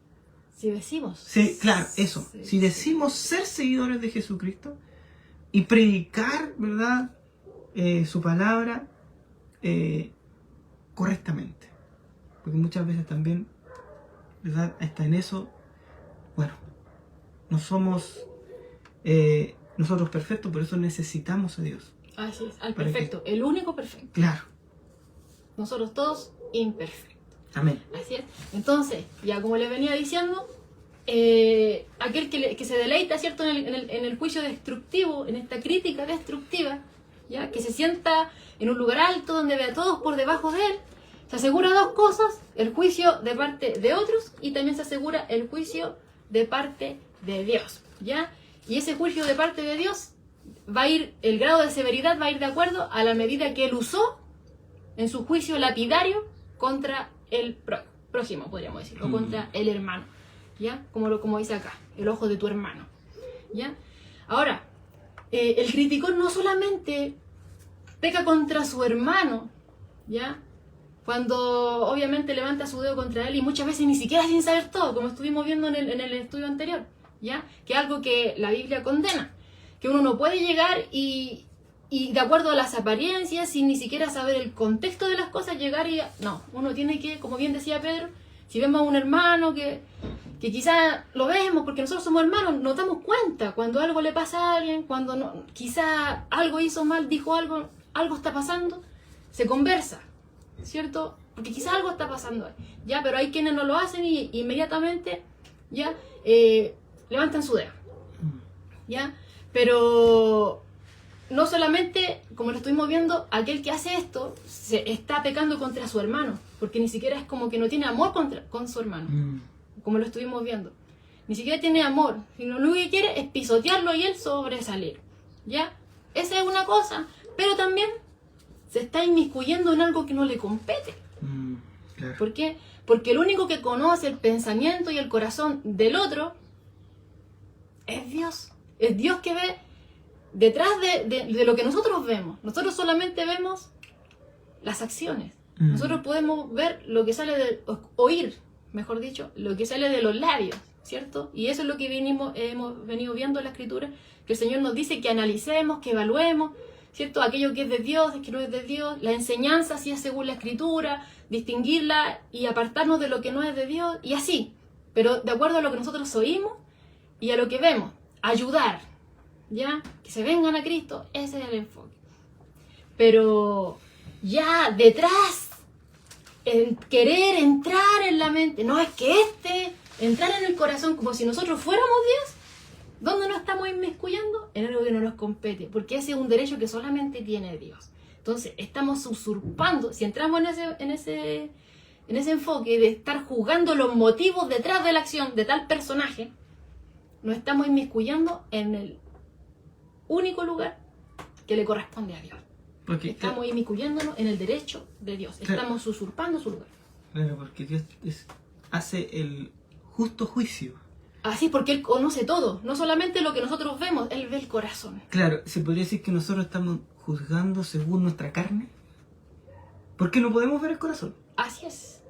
Si decimos. Sí, claro, eso. Sí, si decimos ser seguidores de Jesucristo y predicar, ¿verdad?, su palabra correctamente. Porque muchas veces también, ¿verdad?, hasta en eso, bueno, no somos nosotros perfectos, por eso necesitamos a Dios. Así es, al perfecto, el único perfecto. Claro. Nosotros todos imperfectos. Amén. Así es. Entonces, ya como les venía diciendo, aquel que se deleita, ¿cierto?, en el juicio destructivo, en esta crítica destructiva, ya que se sienta en un lugar alto donde ve a todos por debajo de él, se asegura dos cosas: el juicio de parte de otros y también se asegura el juicio de parte de Dios, ¿ya? Y ese juicio de parte de Dios va a ir, el grado de severidad va a ir de acuerdo a la medida que él usó en su juicio lapidario contra el prójimo, podríamos decir, o contra el hermano, ¿ya? Como dice acá, el ojo de tu hermano, ¿ya? Ahora, el criticón no solamente peca contra su hermano, ¿ya?, cuando obviamente levanta su dedo contra él y muchas veces ni siquiera sin saber todo, como estuvimos viendo en el estudio anterior, ¿ya?, que es algo que la Biblia condena, que uno no puede llegar y y de acuerdo a las apariencias, sin ni siquiera saber el contexto de las cosas, llegar y... No, uno tiene que, como bien decía Pedro, si vemos a un hermano que quizás lo vemos porque nosotros somos hermanos, nos damos cuenta cuando algo le pasa a alguien, cuando no, quizás algo hizo mal, dijo algo, algo está pasando, se conversa, ¿cierto? Porque quizás algo está pasando ahí, ya, pero hay quienes no lo hacen y inmediatamente ya levantan su dedo, ya, pero no solamente, como lo estuvimos viendo, aquel que hace esto se está pecando contra su hermano, porque ni siquiera es como que no tiene amor con su hermano, como lo estuvimos viendo, ni siquiera tiene amor, sino lo único que quiere es pisotearlo y él sobresalir, ya, esa es una cosa, pero también se está inmiscuyendo en algo que no le compete. Claro. ¿Por qué? Porque el único que conoce el pensamiento y el corazón del otro es Dios. Es Dios que ve detrás de lo que nosotros vemos. Nosotros solamente vemos las acciones. Nosotros podemos ver lo que sale oír, mejor dicho, lo que sale de los labios, ¿cierto? Y eso es lo que hemos venido viendo en la Escritura, que el Señor nos dice que analicemos, que evaluemos, ¿cierto? Aquello que es de Dios, que no es de Dios, la enseñanza si es según la Escritura, distinguirla y apartarnos de lo que no es de Dios, y así, pero de acuerdo a lo que nosotros oímos y a lo que vemos, ayudar, ¿ya? Que se vengan a Cristo, ese es el enfoque. Pero ya detrás, en querer entrar en la mente, no es que entrar en el corazón como si nosotros fuéramos Dios, ¿dónde nos estamos inmiscuyendo? En algo que no nos compete, porque ese es un derecho que solamente tiene Dios. Entonces, estamos usurpando, si entramos en ese enfoque de estar juzgando los motivos detrás de la acción de tal personaje, nos estamos inmiscuyendo en el único lugar que le corresponde a Dios. Porque, estamos inmiscuyéndonos en el derecho de Dios, estamos usurpando su lugar. Claro, porque Dios hace el justo juicio. Así, porque Él conoce todo, no solamente lo que nosotros vemos, Él ve el corazón. Claro, ¿se podría decir que nosotros estamos juzgando según nuestra carne? Porque no podemos ver el corazón. Así es.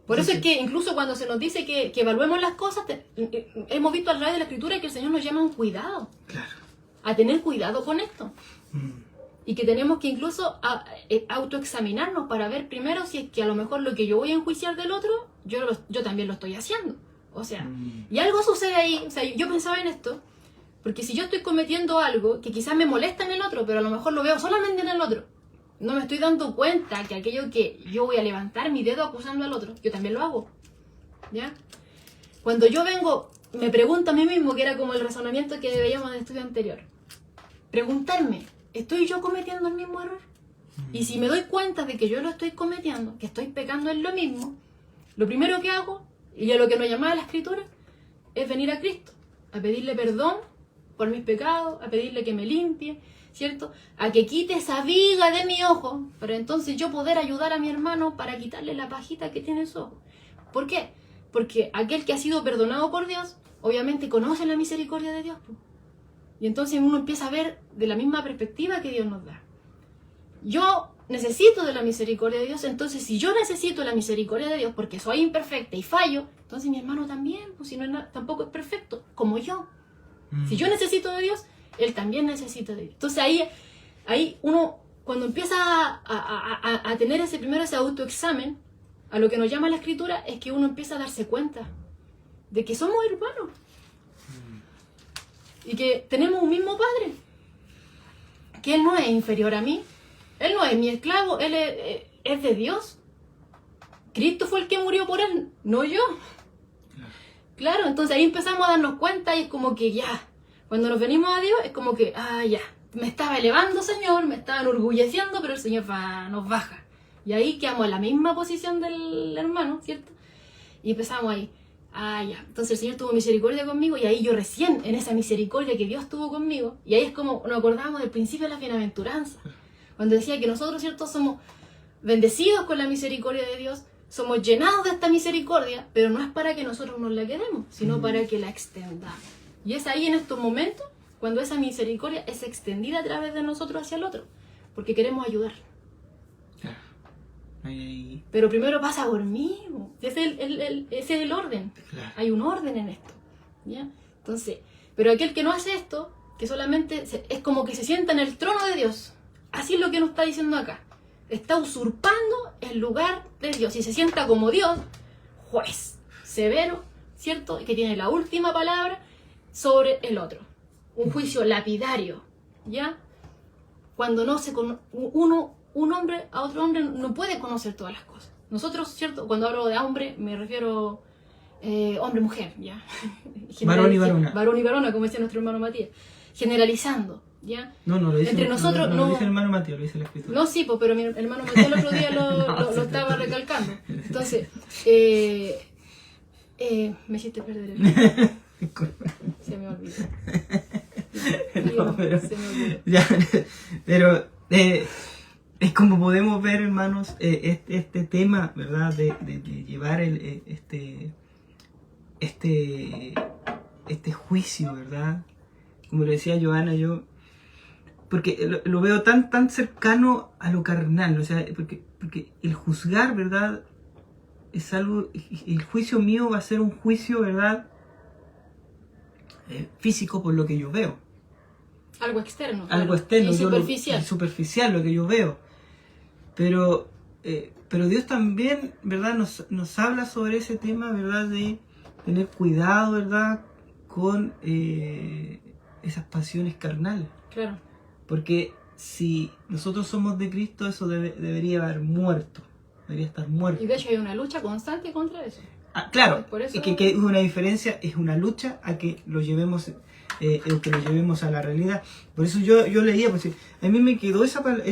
Por eso es que incluso cuando se nos dice que evaluemos las cosas, hemos visto a través de la Escritura que el Señor nos llama a un cuidado. Claro. A tener cuidado con esto. Y que tenemos que incluso autoexaminarnos para ver primero si es que a lo mejor lo que yo voy a enjuiciar del otro, yo también lo estoy haciendo. O sea, y algo sucede ahí, o sea, yo pensaba en esto, porque si yo estoy cometiendo algo que quizás me molesta en el otro, pero a lo mejor lo veo solamente en el otro, no me estoy dando cuenta que aquello que yo voy a levantar mi dedo acusando al otro, yo también lo hago, ¿ya? Cuando yo vengo, me pregunto a mí mismo, que era como el razonamiento que veíamos en el estudio anterior, preguntarme, ¿estoy yo cometiendo el mismo error? Y si me doy cuenta de que yo lo estoy cometiendo, que estoy pecando en lo mismo, lo primero que hago, y a lo que nos llamaba la Escritura, es venir a Cristo, a pedirle perdón por mis pecados, a pedirle que me limpie, ¿cierto? A que quite esa viga de mi ojo, para entonces yo poder ayudar a mi hermano para quitarle la pajita que tiene en su ojo. ¿Por qué? Porque aquel que ha sido perdonado por Dios, obviamente conoce la misericordia de Dios. Y entonces uno empieza a ver de la misma perspectiva que Dios nos da. Yo necesito de la misericordia de Dios, entonces si yo necesito la misericordia de Dios porque soy imperfecta y fallo, entonces mi hermano también, pues si no tampoco es perfecto, como yo. Si yo necesito de Dios, él también necesita de Dios. Entonces ahí uno, cuando empieza a tener ese autoexamen, a lo que nos llama la Escritura, es que uno empieza a darse cuenta de que somos hermanos y que tenemos un mismo Padre, que Él no es inferior a mí, Él no es mi esclavo, Él es de Dios. Cristo fue el que murió por Él, no yo. Claro, entonces ahí empezamos a darnos cuenta y es como que ya, cuando nos venimos a Dios, es como que, ya, me estaba elevando, Señor, me estaba enorgulleciendo, pero el Señor nos baja. Y ahí quedamos en la misma posición del hermano, ¿cierto? Y empezamos ahí, ya. Entonces el Señor tuvo misericordia conmigo y ahí yo recién, en esa misericordia que Dios tuvo conmigo, y ahí es como nos acordamos del principio de la bienaventuranza, cuando decía que nosotros, ¿cierto?, somos bendecidos con la misericordia de Dios, somos llenados de esta misericordia, pero no es para que nosotros nos la quedemos, sino para que la extendamos. Y es ahí en estos momentos cuando esa misericordia es extendida a través de nosotros hacia el otro, porque queremos ayudar. Claro. Pero primero pasa por mí, ese es el orden. Claro. Hay un orden en esto, ¿ya? Entonces, pero aquel que no hace esto, que solamente es como que se sienta en el trono de Dios, así es lo que nos está diciendo acá. Está usurpando el lugar de Dios y se sienta como Dios, juez severo, ¿cierto? Y que tiene la última palabra sobre el otro. Un juicio lapidario, ¿ya? Cuando no se un hombre a otro hombre no puede conocer todas las cosas. Nosotros, ¿cierto? Cuando hablo de hombre me refiero hombre-mujer, ¿ya? Varón y varona. Varón y varona, como decía nuestro hermano Matías. Generalizando, ¿ya? No, lo dice, entre nosotros no lo dice el hermano Matías, lo dice la escritura. No, sí, pues, pero mi hermano Matías el otro día lo estaba recalcando. Entonces, me hiciste perder el... Se me olvidó. No, pero, se me olvidó. Ya, pero es como podemos ver, hermanos, este tema, ¿verdad? De llevar este juicio, ¿verdad? Como le decía Joana, yo, porque lo veo tan cercano a lo carnal, o sea, porque el juzgar, ¿verdad? Es algo, el juicio mío va a ser un juicio, ¿verdad? Físico por lo que yo veo. Algo externo. Algo externo. Y superficial. Superficial, lo que yo veo. Pero Dios también, ¿verdad? Nos habla sobre ese tema, ¿verdad? De tener cuidado, ¿verdad? Con esas pasiones carnales. Claro. Porque si nosotros somos de Cristo, eso debería haber muerto. Debería estar muerto. Y de hecho hay una lucha constante contra eso. Ah, claro, Por eso... que es una diferencia, es una lucha a que lo llevemos a la realidad. Por eso yo leía, pues a mí me quedó esa palabra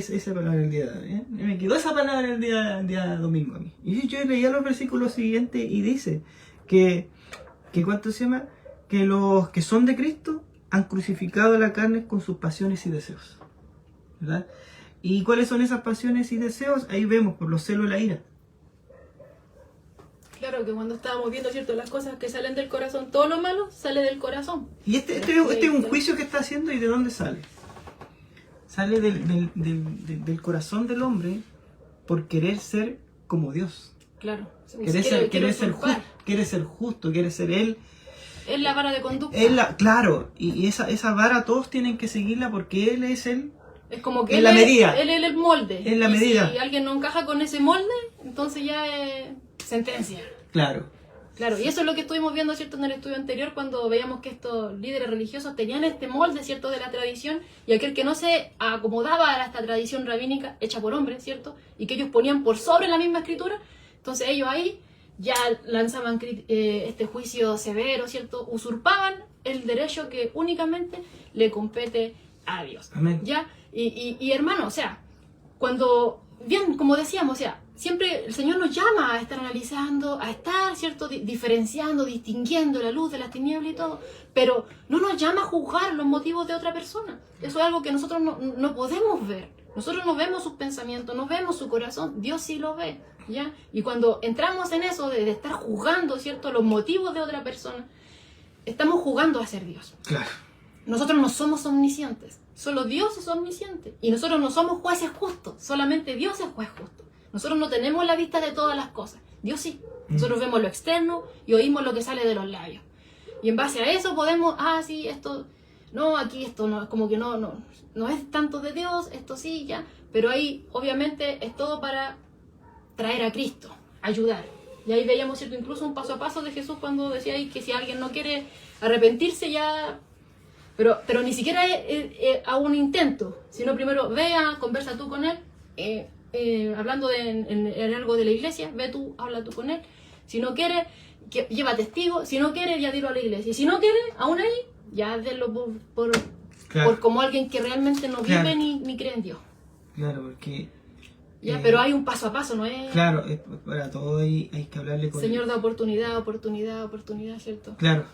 el día, me quedó esa palabra el día domingo a mí. Y yo leía los versículos siguientes y dice que ¿cuánto se llama? Que los que son de Cristo han crucificado la carne con sus pasiones y deseos, ¿verdad? ¿Y cuáles son esas pasiones y deseos? Ahí vemos por los celos y la ira. Claro, que cuando estábamos viendo, ¿cierto? Las cosas que salen del corazón, todo lo malo sale del corazón. Y este es un juicio que está haciendo, ¿y de dónde sale? Sale del corazón del hombre por querer ser como Dios. Claro. Quiere ser justo, quiere ser Él. Es la vara de conducta. Claro, y esa vara todos tienen que seguirla porque Él es Él. Es como que él es el molde. Es la medida. Si alguien no encaja con ese molde, entonces ya es sentencia. Claro. Claro, y eso es lo que estuvimos viendo, ¿cierto? En el estudio anterior, cuando veíamos que estos líderes religiosos tenían este molde, ¿cierto? De la tradición, y aquel que no se acomodaba a esta tradición rabínica hecha por hombres, ¿cierto? Y que ellos ponían por sobre la misma escritura, entonces ellos ahí ya lanzaban este juicio severo, ¿cierto? Usurpaban el derecho que únicamente le compete a Dios. Amén. ¿Ya? Y hermano, o sea, cuando, bien, como decíamos, o sea, siempre el Señor nos llama a estar analizando, a estar, ¿cierto?, diferenciando, distinguiendo la luz de las tinieblas y todo, pero no nos llama a juzgar los motivos de otra persona. Eso es algo que nosotros no podemos ver. Nosotros no vemos sus pensamientos, no vemos su corazón, Dios sí lo ve, ¿ya? Y cuando entramos en eso de estar juzgando, ¿cierto?, los motivos de otra persona, estamos jugando a ser Dios. Claro. Nosotros no somos omniscientes, solo Dios es omnisciente. Y nosotros no somos jueces justos, solamente Dios es juez justo. Nosotros no tenemos la vista de todas las cosas, Dios sí. Nosotros vemos lo externo y oímos lo que sale de los labios. Y en base a eso podemos, sí, esto, no, aquí esto no, como que no es tanto de Dios, esto sí, ya. Pero ahí obviamente es todo para traer a Cristo, ayudar. Y ahí veíamos, ¿cierto?, incluso un paso a paso de Jesús cuando decía ahí que si alguien no quiere arrepentirse ya... Pero ni siquiera a un intento, sino primero conversa tú con él, hablando en algo de la iglesia, habla tú con él. Si no quiere, lleva testigo. Si no quiere, ya dilo a la iglesia. Y si no quiere, aún ahí, ya denlo por como alguien que realmente no vive ni cree en Dios. Claro, porque... Ya, pero hay un paso a paso, ¿no es? Claro, para todo hay que hablarle con Señor da oportunidad, ¿cierto? Claro,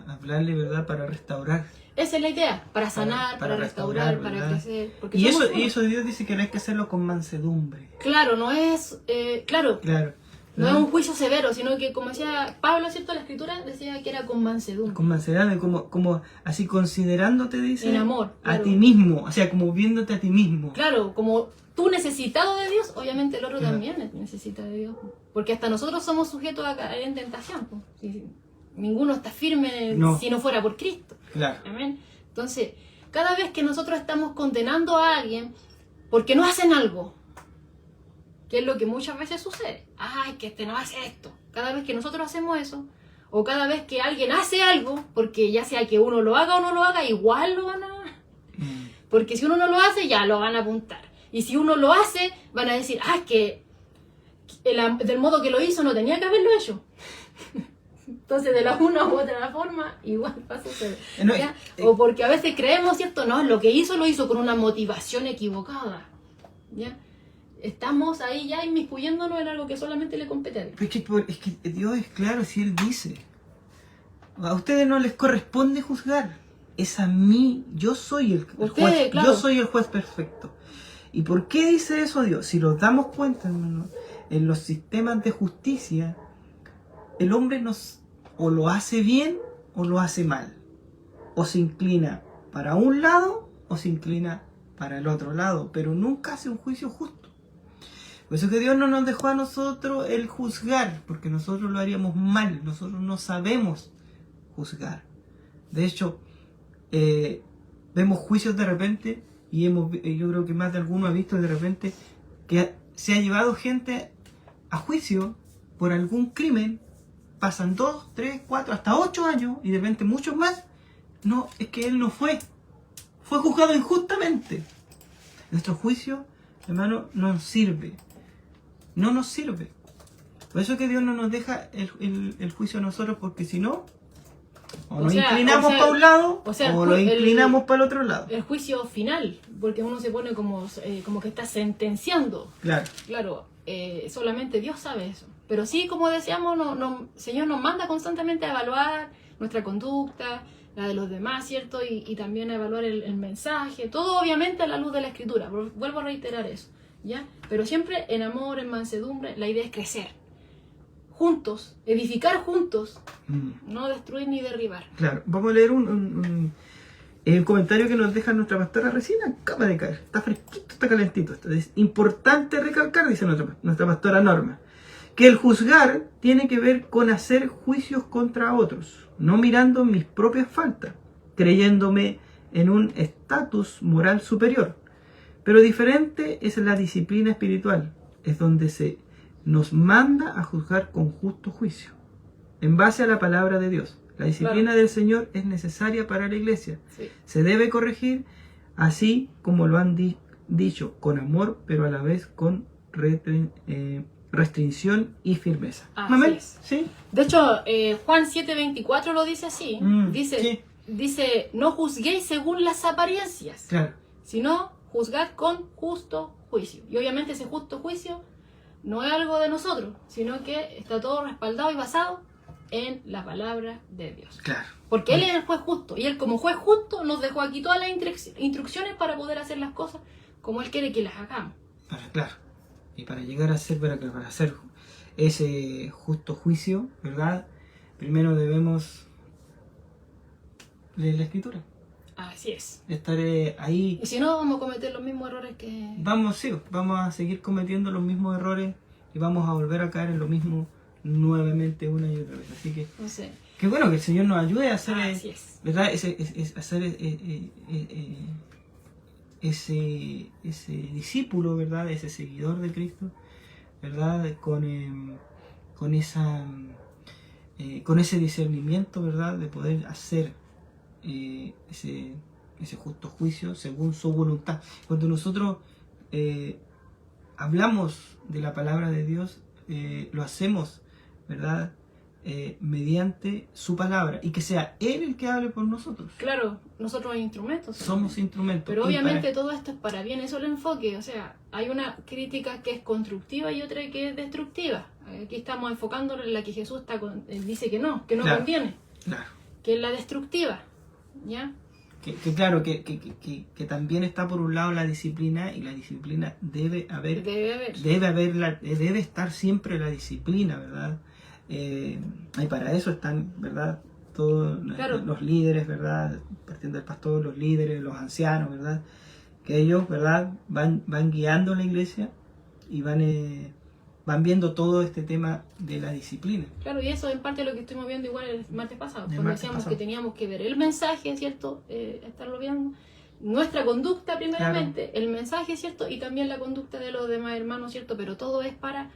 hablarle, ¿verdad?, para restaurar. Esa es la idea, para sanar, para restaurar, para crecer. Porque y eso Dios dice que no hay que hacerlo con mansedumbre. Claro, no es... claro. No es un juicio severo, sino que, como decía Pablo, ¿cierto? La escritura decía que era con mansedumbre. Con mansedumbre, como así considerándote, dice. En amor. Claro. A ti mismo, o sea, como viéndote a ti mismo. Claro, como tú necesitado de Dios, obviamente el otro también necesita de Dios. Porque hasta nosotros somos sujetos a caer en tentación. Ninguno está firme si no fuera por Cristo. Claro. Amén. Entonces, cada vez que nosotros estamos condenando a alguien porque no hacen algo, que es lo que muchas veces sucede. Ay, que este no hace esto. Cada vez que nosotros hacemos eso, o cada vez que alguien hace algo, porque ya sea que uno lo haga o no lo haga, igual lo van a... Porque si uno no lo hace, ya lo van a apuntar. Y si uno lo hace, van a decir, que del modo que lo hizo no tenía que haberlo hecho. Entonces, de la una u otra forma, igual va a suceder. O porque a veces creemos, ¿cierto? No, lo que hizo, lo hizo con una motivación equivocada. ¿Ya? Estamos ahí ya inmiscuyéndonos en algo que solamente le compete a Dios. Es que Dios es claro si Él dice. A ustedes no les corresponde juzgar. Es a mí. Yo soy el juez. Claro. Yo soy el juez perfecto. ¿Y por qué dice eso Dios? Si nos damos cuenta, hermano, en los sistemas de justicia, el hombre o lo hace bien o lo hace mal. O se inclina para un lado o se inclina para el otro lado. Pero nunca hace un juicio justo. Por eso es que Dios no nos dejó a nosotros el juzgar, porque nosotros lo haríamos mal, nosotros no sabemos juzgar. De hecho, vemos juicios de repente, y yo creo que más de alguno ha visto de repente, que se ha llevado gente a juicio por algún crimen, pasan 2, 3, 4, hasta 8 años, y de repente muchos más. No, es que él no fue juzgado injustamente. Nuestro juicio, hermano, no nos sirve. No nos sirve. Por eso es que Dios no nos deja el juicio a nosotros, porque si no, o nos inclinamos para un lado, o lo inclinamos para el otro lado. El juicio final, porque uno se pone como que está sentenciando. Claro, solamente Dios sabe eso. Pero sí, como decíamos, el Señor nos manda constantemente a evaluar nuestra conducta, la de los demás, ¿cierto? Y también a evaluar el mensaje. Todo obviamente a la luz de la Escritura. Vuelvo a reiterar eso. ¿Ya? Pero siempre en amor, en mansedumbre. La idea es crecer juntos, edificar juntos, no destruir ni derribar. Claro, vamos a leer el comentario que nos deja nuestra pastora recién acaba de caer. Está fresquito, está calentito. Es importante recalcar, dice nuestra pastora Norma, que el juzgar tiene que ver con hacer juicios contra otros, no mirando mis propias faltas, creyéndome en un estatus moral superior. Pero diferente es la disciplina espiritual, es donde se nos manda a juzgar con justo juicio, en base a la palabra de Dios. La disciplina del Señor es necesaria para la iglesia. Sí. Se debe corregir así como lo han dicho, con amor, pero a la vez con restricción y firmeza. Así es. ¿Sí? De hecho, Juan 7:24 lo dice así. Dice, no juzguéis según las apariencias, sino juzgad con justo juicio. Y obviamente ese justo juicio no es algo de nosotros, sino que está todo respaldado y basado en la palabra de Dios. Porque Él es el juez justo, y Él como juez justo nos dejó aquí todas las instrucciones para poder hacer las cosas como Él quiere que las hagamos. Y para llegar a ser, para hacer ese justo juicio, ¿verdad? Primero debemos leer la Escritura. Así es. Estaré ahí. Y si no, vamos a cometer los mismos errores que... Vamos a seguir cometiendo los mismos errores y vamos a volver a caer en lo mismo nuevamente una y otra vez. Así que, qué bueno que el Señor nos ayude a hacer, ¿verdad? Ese discípulo, ¿verdad? Ese seguidor de Cristo, ¿verdad? Con ese discernimiento, ¿verdad? De poder hacer ese justo juicio según su voluntad. Cuando nosotros hablamos de la palabra de Dios, lo hacemos, ¿verdad? Mediante su palabra, y que sea Él el que hable por nosotros. Claro, nosotros somos instrumentos. Somos instrumentos. Pero obviamente todo esto es para bien, eso es el enfoque. O sea, hay una crítica que es constructiva y otra que es destructiva. Aquí estamos enfocándonos en la que Jesús dice que no conviene. Que es la destructiva. ¿Ya? Que también está por un lado la disciplina, y la disciplina debe estar siempre la disciplina, ¿verdad? Y para eso están, ¿verdad? Todos los líderes, ¿verdad? Partiendo del pastor, los líderes, los ancianos, ¿verdad? Que ellos, ¿verdad? Van guiando la iglesia y van viendo todo este tema de la disciplina. Claro, y eso en parte es lo que estuvimos viendo igual el martes pasado, cuando decíamos que teníamos que ver el mensaje, ¿cierto? Estarlo viendo, nuestra conducta primeramente, el mensaje, ¿cierto? Y también la conducta de los demás hermanos, ¿cierto? Pero todo es para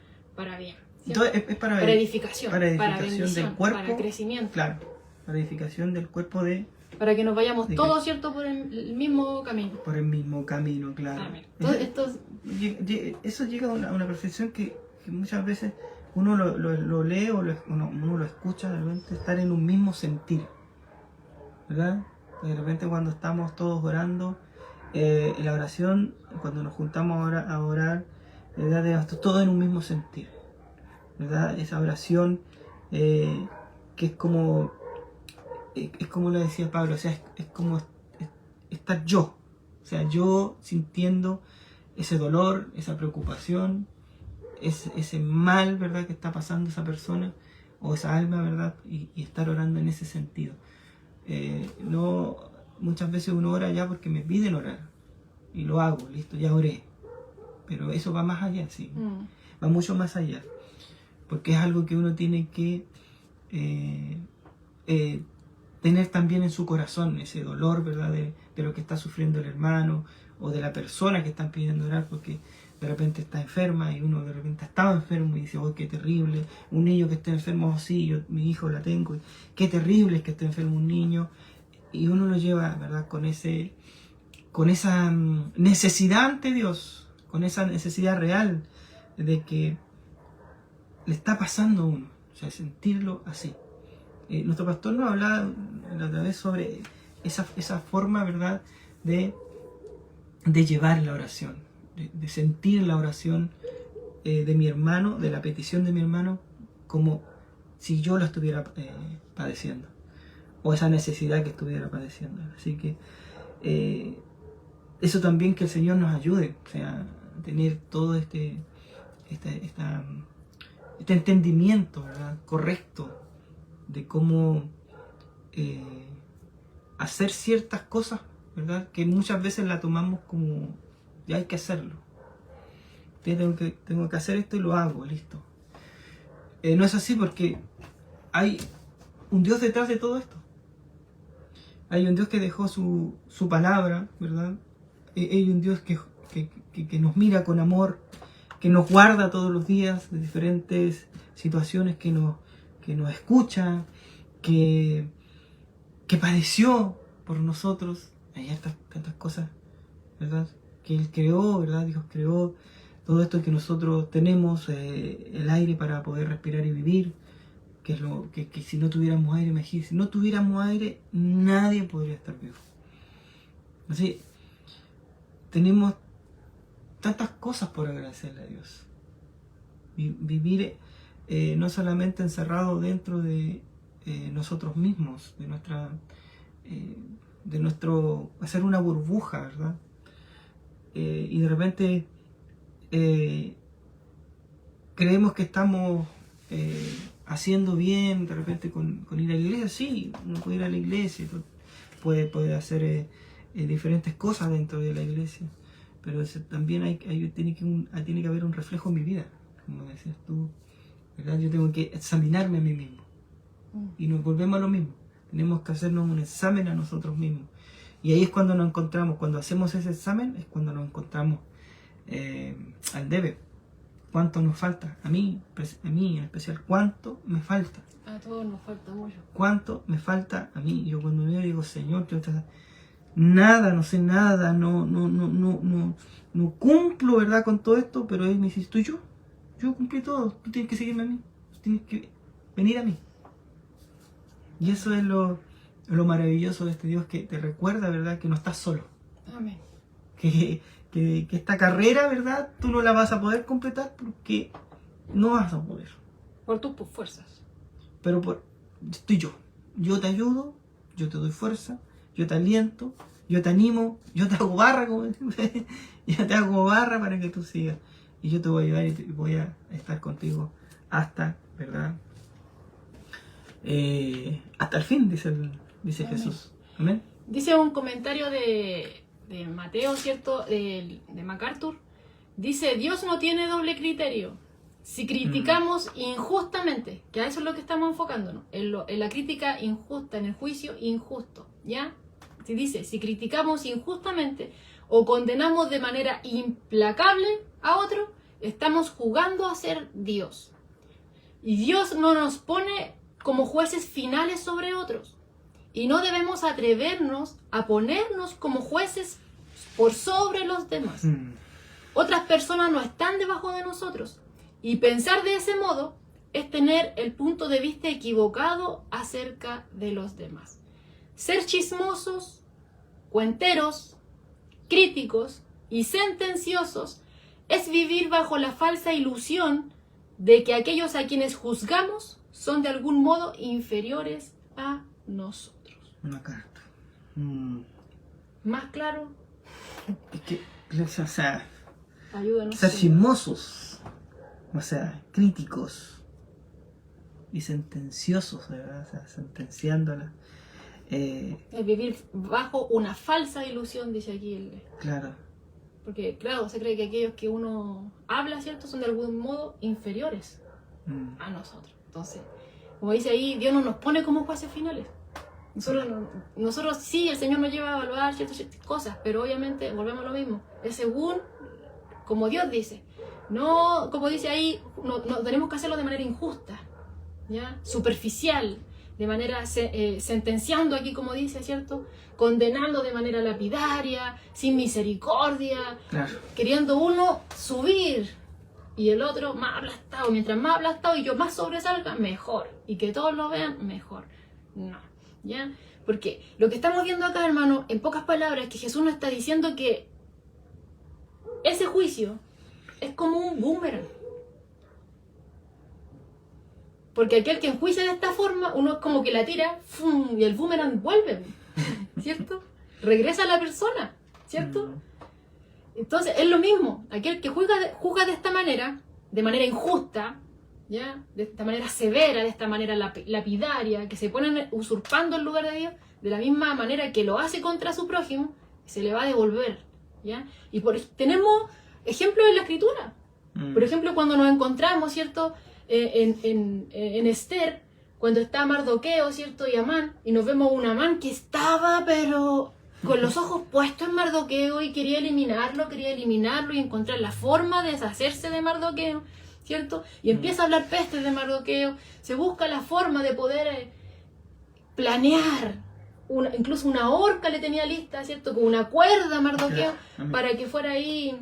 bien. Entonces, es Para edificación, para bendición, del cuerpo, para crecimiento. claro, para edificación del cuerpo para que nos vayamos de todos, Cristo. ¿cierto? Por el mismo camino. Por el mismo camino, claro. Amén. Entonces, Eso llega a una perfección que muchas veces uno lo lee o uno lo escucha, de repente estar en un mismo sentir, ¿verdad? De repente cuando estamos todos orando, en la oración, cuando nos juntamos a orar, ¿verdad? Debemos todo en un mismo sentir, ¿verdad? Esa oración que es como lo decía Pablo, o sea, es como estar yo, o sea, yo sintiendo ese dolor, esa preocupación, ese mal, ¿verdad?, que está pasando esa persona o esa alma, ¿verdad?, y estar orando en ese sentido. No, muchas veces uno ora ya porque me piden orar y lo hago, listo, ya oré, pero eso va más allá, sí, va mucho más allá, porque es algo que uno tiene que tener también en su corazón, ese dolor, ¿verdad?, de lo que está sufriendo el hermano o de la persona que están pidiendo orar, porque de repente está enferma y uno de repente estaba enfermo y dice, oh, qué terrible, un niño que esté enfermo, oh, sí, mi hijo la tengo, y qué terrible es que esté enfermo un niño, y uno lo lleva, ¿verdad?, con esa necesidad ante Dios, con esa necesidad real de que le está pasando a uno, o sea, sentirlo así. Nuestro pastor nos hablaba la otra vez sobre esa forma, ¿verdad?, de llevar la oración, de sentir la oración de mi hermano, de la petición de mi hermano, como si yo la estuviera padeciendo, o esa necesidad que estuviera padeciendo. Así que eso también, que el Señor nos ayude, o sea, a tener todo este entendimiento, ¿verdad?, correcto de cómo hacer ciertas cosas, ¿verdad?, que muchas veces la tomamos como ya hay que hacerlo. Tengo que hacer esto y lo hago, listo. No es así, porque hay un Dios detrás de todo esto. Hay un Dios que dejó su palabra, ¿verdad? Hay un Dios que nos mira con amor, que nos guarda todos los días de diferentes situaciones, que nos escucha, que padeció por nosotros. Hay tantas cosas, ¿verdad?, que Él creó, ¿verdad? Dios creó todo esto que nosotros tenemos, el aire para poder respirar y vivir, que es lo que si no tuviéramos aire, imagínense, si no tuviéramos aire, nadie podría estar vivo. Así, tenemos tantas cosas por agradecerle a Dios. Vivir no solamente encerrado dentro de nosotros mismos, de nuestro hacer una burbuja, ¿verdad? Y de repente creemos que estamos haciendo bien, de repente con ir a la iglesia. Sí, uno puede ir a la iglesia, puede hacer diferentes cosas dentro de la iglesia, pero también tiene que haber un reflejo en mi vida, como decías tú, ¿verdad? Yo tengo que examinarme a mí mismo, y nos volvemos a lo mismo. Tenemos que hacernos un examen a nosotros mismos, y ahí es cuando nos encontramos, cuando hacemos ese examen, es cuando nos encontramos al debe. ¿Cuánto nos falta? A mí en especial, ¿cuánto me falta? A todos nos falta mucho. ¿Cuánto me falta a mí? Yo cuando me digo, Señor, nada, no sé nada, no cumplo, ¿verdad?, con todo esto, pero Él me dice, yo cumplí todo, tú tienes que seguirme a mí, tú tienes que venir a mí. Y eso es lo maravilloso de este Dios, que te recuerda, ¿verdad?, que no estás solo. Amén. Que esta carrera, ¿verdad?, tú no la vas a poder completar porque no vas a poder. Por tus fuerzas. Pero estoy yo te ayudo, yo te doy fuerza, yo te aliento, yo te animo, yo te hago barra, yo te hago barra para que tú sigas. Y yo te voy a ayudar y voy a estar contigo hasta, ¿verdad?, hasta el fin, dice Amén. Jesús. Amén. Dice un comentario de Mateo, ¿cierto?, de MacArthur. Dice, Dios no tiene doble criterio. Si criticamos injustamente, que a eso es lo que estamos enfocándonos, en la crítica injusta, en el juicio injusto, ¿ya? si dice, si criticamos injustamente o condenamos de manera implacable a otro, estamos jugando a ser Dios. Y Dios no nos pone como jueces finales sobre otros. Y no debemos atrevernos a ponernos como jueces por sobre los demás. Otras personas no están debajo de nosotros. Y pensar de ese modo es tener el punto de vista equivocado acerca de los demás. Ser chismosos, cuenteros, críticos y sentenciosos es vivir bajo la falsa ilusión de que aquellos a quienes juzgamos son de algún modo inferiores a nosotros. Una carta. ¿Más claro? Es que, o sea, Ayúdanos. ser chismosos, o sea, críticos y sentenciosos, ¿verdad? O sea, sentenciándola. Es vivir bajo una falsa ilusión, dice aquí el... Claro. Porque, claro, se cree que aquellos que uno habla, ¿cierto?, son de algún modo inferiores a nosotros. Entonces, como dice ahí, Dios no nos pone como jueces finales. Nosotros sí, el Señor nos lleva a evaluar ciertas cosas, pero obviamente volvemos a lo mismo. Es según, como Dios dice. No, como dice ahí, no tenemos que hacerlo de manera injusta, ¿ya? Superficial, de manera sentenciando aquí, como dice, ¿cierto? Condenando de manera lapidaria, sin misericordia, Claro. queriendo uno subir y el otro más aplastado. Mientras más aplastado y yo más sobresalga, mejor. Y que todos lo vean, mejor. No, ¿ya? Porque lo que estamos viendo acá, hermano, en pocas palabras, es que Jesús nos está diciendo que ese juicio es como un boomerang. Porque aquel que enjuicia de esta forma, uno es como que la tira, ¡fum!, y el boomerang vuelve, ¿cierto? Regresa a la persona, ¿cierto? Entonces es lo mismo, aquel que juzga de esta manera, de manera injusta, ¿ya? De esta manera severa, de esta manera lapidaria, que se ponen usurpando el lugar de Dios, de la misma manera que lo hace contra su prójimo, se le va a devolver, ¿ya? Y tenemos ejemplos en la Escritura. Por ejemplo, cuando nos encontramos, ¿cierto?, en Esther, cuando está Mardoqueo, ¿cierto?, y Amán, y nos vemos un Amán que estaba, pero con los ojos puestos en Mardoqueo y quería eliminarlo y encontrar la forma de deshacerse de Mardoqueo, ¿cierto? Y empieza a hablar pestes de Mardoqueo, se busca la forma de poder planear, incluso una horca le tenía lista, ¿cierto?, con una cuerda a Mardoqueo para que fuera ahí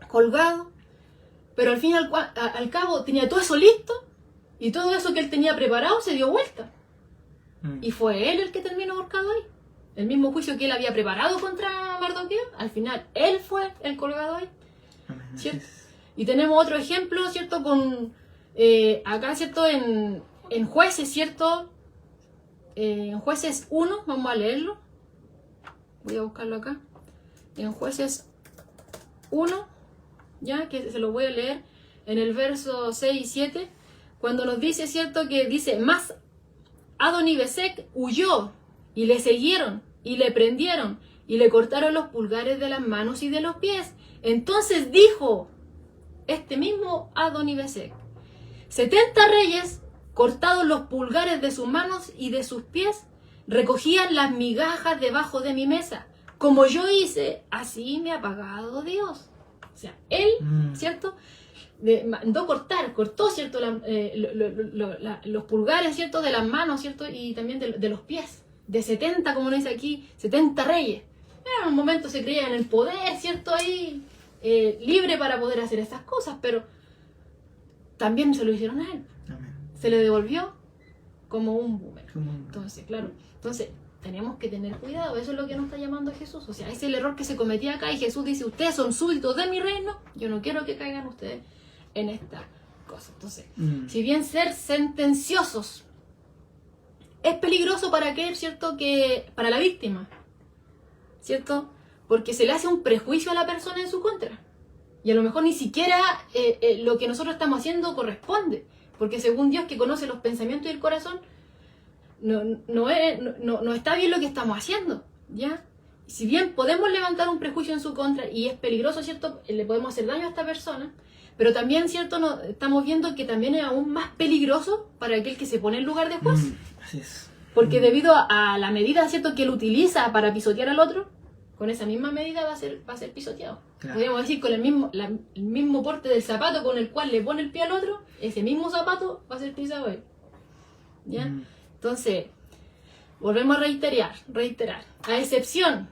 colgado. Pero al fin y al cabo tenía todo eso listo y todo eso que él tenía preparado se dio vuelta. Y fue él el que terminó ahorcado ahí. El mismo juicio que él había preparado contra Mardoqueo, al final él fue el colgado ahí. ¿Cierto? Y tenemos otro ejemplo, ¿cierto? Con acá, ¿cierto? En Jueces, ¿cierto? En Jueces 1, vamos a leerlo. Voy a buscarlo acá. En Jueces 1, ya que se lo voy a leer en el verso 6 y 7, cuando nos dice, ¿cierto?, que dice, más Adonibesec huyó y le siguieron y le prendieron y le cortaron los pulgares de las manos y de los pies. Entonces dijo este mismo Adonibesec, 70 reyes cortados los pulgares de sus manos y de sus pies recogían las migajas debajo de mi mesa. Como yo hice, así me ha pagado Dios. O sea, él, ¿cierto?, cortó, ¿cierto?, los pulgares, ¿cierto?, de las manos, ¿cierto?, y también de los pies. De 70, como nos dice aquí, 70 reyes. En un momento se creía en el poder, ¿cierto?, ahí, libre para poder hacer estas cosas, pero también se lo hicieron a él. Amén. Se le devolvió como un boomerang. Entonces, claro, tenemos que tener cuidado, eso es lo que nos está llamando Jesús. O sea, ese es el error que se cometía acá y Jesús dice, ustedes son súbditos de mi reino, yo no quiero que caigan ustedes en esta cosa. Entonces, si bien ser sentenciosos es peligroso para aquel, ¿cierto?, que para la víctima, ¿cierto?, porque se le hace un prejuicio a la persona en su contra. Y a lo mejor ni siquiera lo que nosotros estamos haciendo corresponde, porque según Dios, que conoce los pensamientos y el corazón, no está bien lo que estamos haciendo, ¿ya? Si bien podemos levantar un prejuicio en su contra y es peligroso, ¿cierto?, le podemos hacer daño a esta persona, pero también, ¿cierto?, estamos viendo que también es aún más peligroso para aquel que se pone en lugar de juez. Así es. Porque debido a la medida, ¿cierto?, que él utiliza para pisotear al otro, con esa misma medida va a ser pisoteado. Claro. Podríamos decir, con el mismo porte del zapato con el cual le pone el pie al otro, ese mismo zapato va a ser pisado él. ¿Ya? Entonces, volvemos a reiterar. A excepción,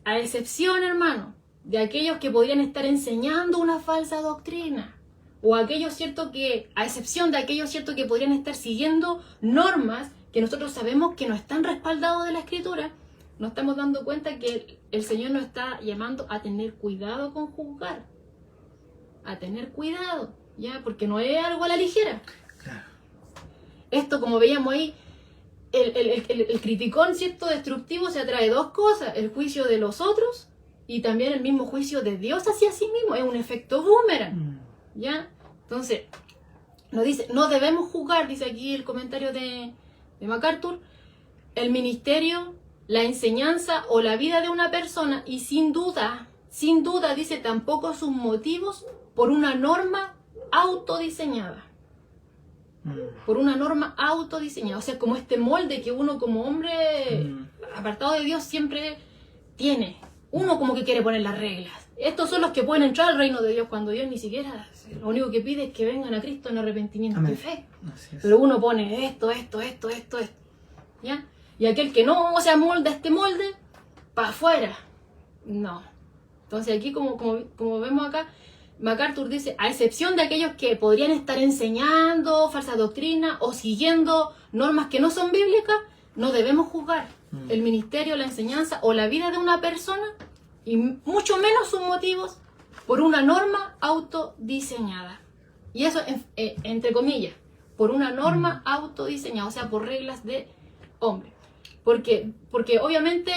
hermano, de aquellos que podrían estar enseñando una falsa doctrina, o aquellos, ¿cierto?, a excepción de aquellos, ¿cierto?, que podrían estar siguiendo normas que nosotros sabemos que no están respaldados de la Escritura, nos estamos dando cuenta que el Señor nos está llamando a tener cuidado con juzgar. A tener cuidado, ¿ya? Porque no es algo a la ligera. Claro. Esto, como veíamos ahí, el criticón, ¿cierto?, destructivo se atrae dos cosas: el juicio de los otros y también el mismo juicio de Dios hacia sí mismo. Es un efecto boomerang, ¿ya? Entonces, nos dice, no debemos juzgar, dice aquí el comentario de MacArthur, el ministerio, la enseñanza o la vida de una persona, y sin duda, dice, tampoco sus motivos, por una norma autodiseñada. Por una norma autodiseñada. O sea, como este molde que uno como hombre apartado de Dios siempre tiene. Uno como que quiere poner las reglas. Estos son los que pueden entrar al reino de Dios, cuando Dios ni siquiera, lo único que pide es que vengan a Cristo en arrepentimiento y fe. Pero uno pone esto, ¿ya? Y aquel que no se amolda este molde, para afuera. No. Entonces aquí, como vemos acá, MacArthur dice, a excepción de aquellos que podrían estar enseñando falsa doctrina o siguiendo normas que no son bíblicas, no debemos juzgar el ministerio, la enseñanza o la vida de una persona, y mucho menos sus motivos, por una norma autodiseñada. Y eso, entre comillas, por una norma autodiseñada, o sea, por reglas de hombre. Porque obviamente,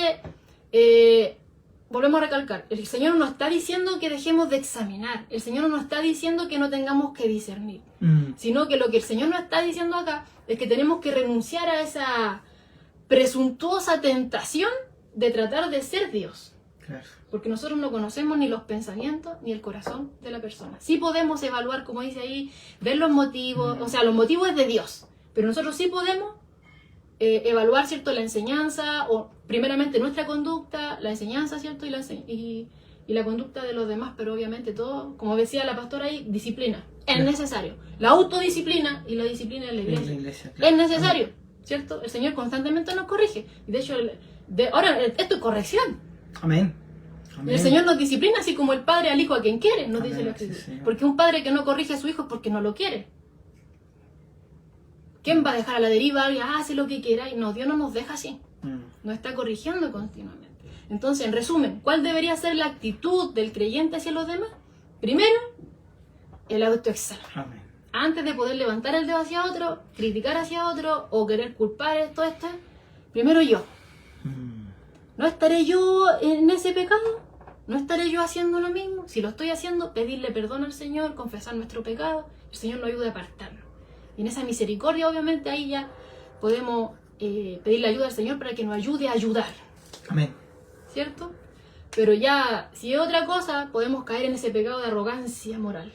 volvemos a recalcar, el Señor no nos está diciendo que dejemos de examinar, el Señor no nos está diciendo que no tengamos que discernir, sino que lo que el Señor nos está diciendo acá es que tenemos que renunciar a esa presuntuosa tentación de tratar de ser Dios. Claro. Porque nosotros no conocemos ni los pensamientos ni el corazón de la persona. Sí podemos evaluar, como dice ahí, ver los motivos, o sea, los motivos es de Dios, pero nosotros sí podemos evaluar, ¿cierto?, la enseñanza, o primeramente nuestra conducta, la enseñanza, ¿cierto?, y la conducta de los demás, pero obviamente todo, como decía la pastora ahí, disciplina. Es necesario. La autodisciplina y la disciplina de la iglesia. Claro. Es necesario, ¿cierto? El Señor constantemente nos corrige. Y de hecho, ahora, esto es corrección. Amén. El Señor nos disciplina así como el padre al hijo a quien quiere, nos dice la Escritura. Sí. Porque un padre que no corrige a su hijo es porque no lo quiere. ¿Quién va a dejar a la deriva? Hace lo que quiera. Y no, Dios no nos deja así. Nos está corrigiendo continuamente. Entonces, en resumen, ¿cuál debería ser la actitud del creyente hacia los demás? Primero, el autoexamen. Amén. Antes de poder levantar el dedo hacia otro, criticar hacia otro o querer culpar esto, primero yo. ¿No estaré yo en ese pecado? ¿No estaré yo haciendo lo mismo? Si lo estoy haciendo, pedirle perdón al Señor, confesar nuestro pecado. El Señor nos ayude a apartarlo. Y en esa misericordia, obviamente, ahí ya podemos pedirle ayuda al Señor para que nos ayude a ayudar. Amén. ¿Cierto? Pero ya, si es otra cosa, podemos caer en ese pecado de arrogancia moral.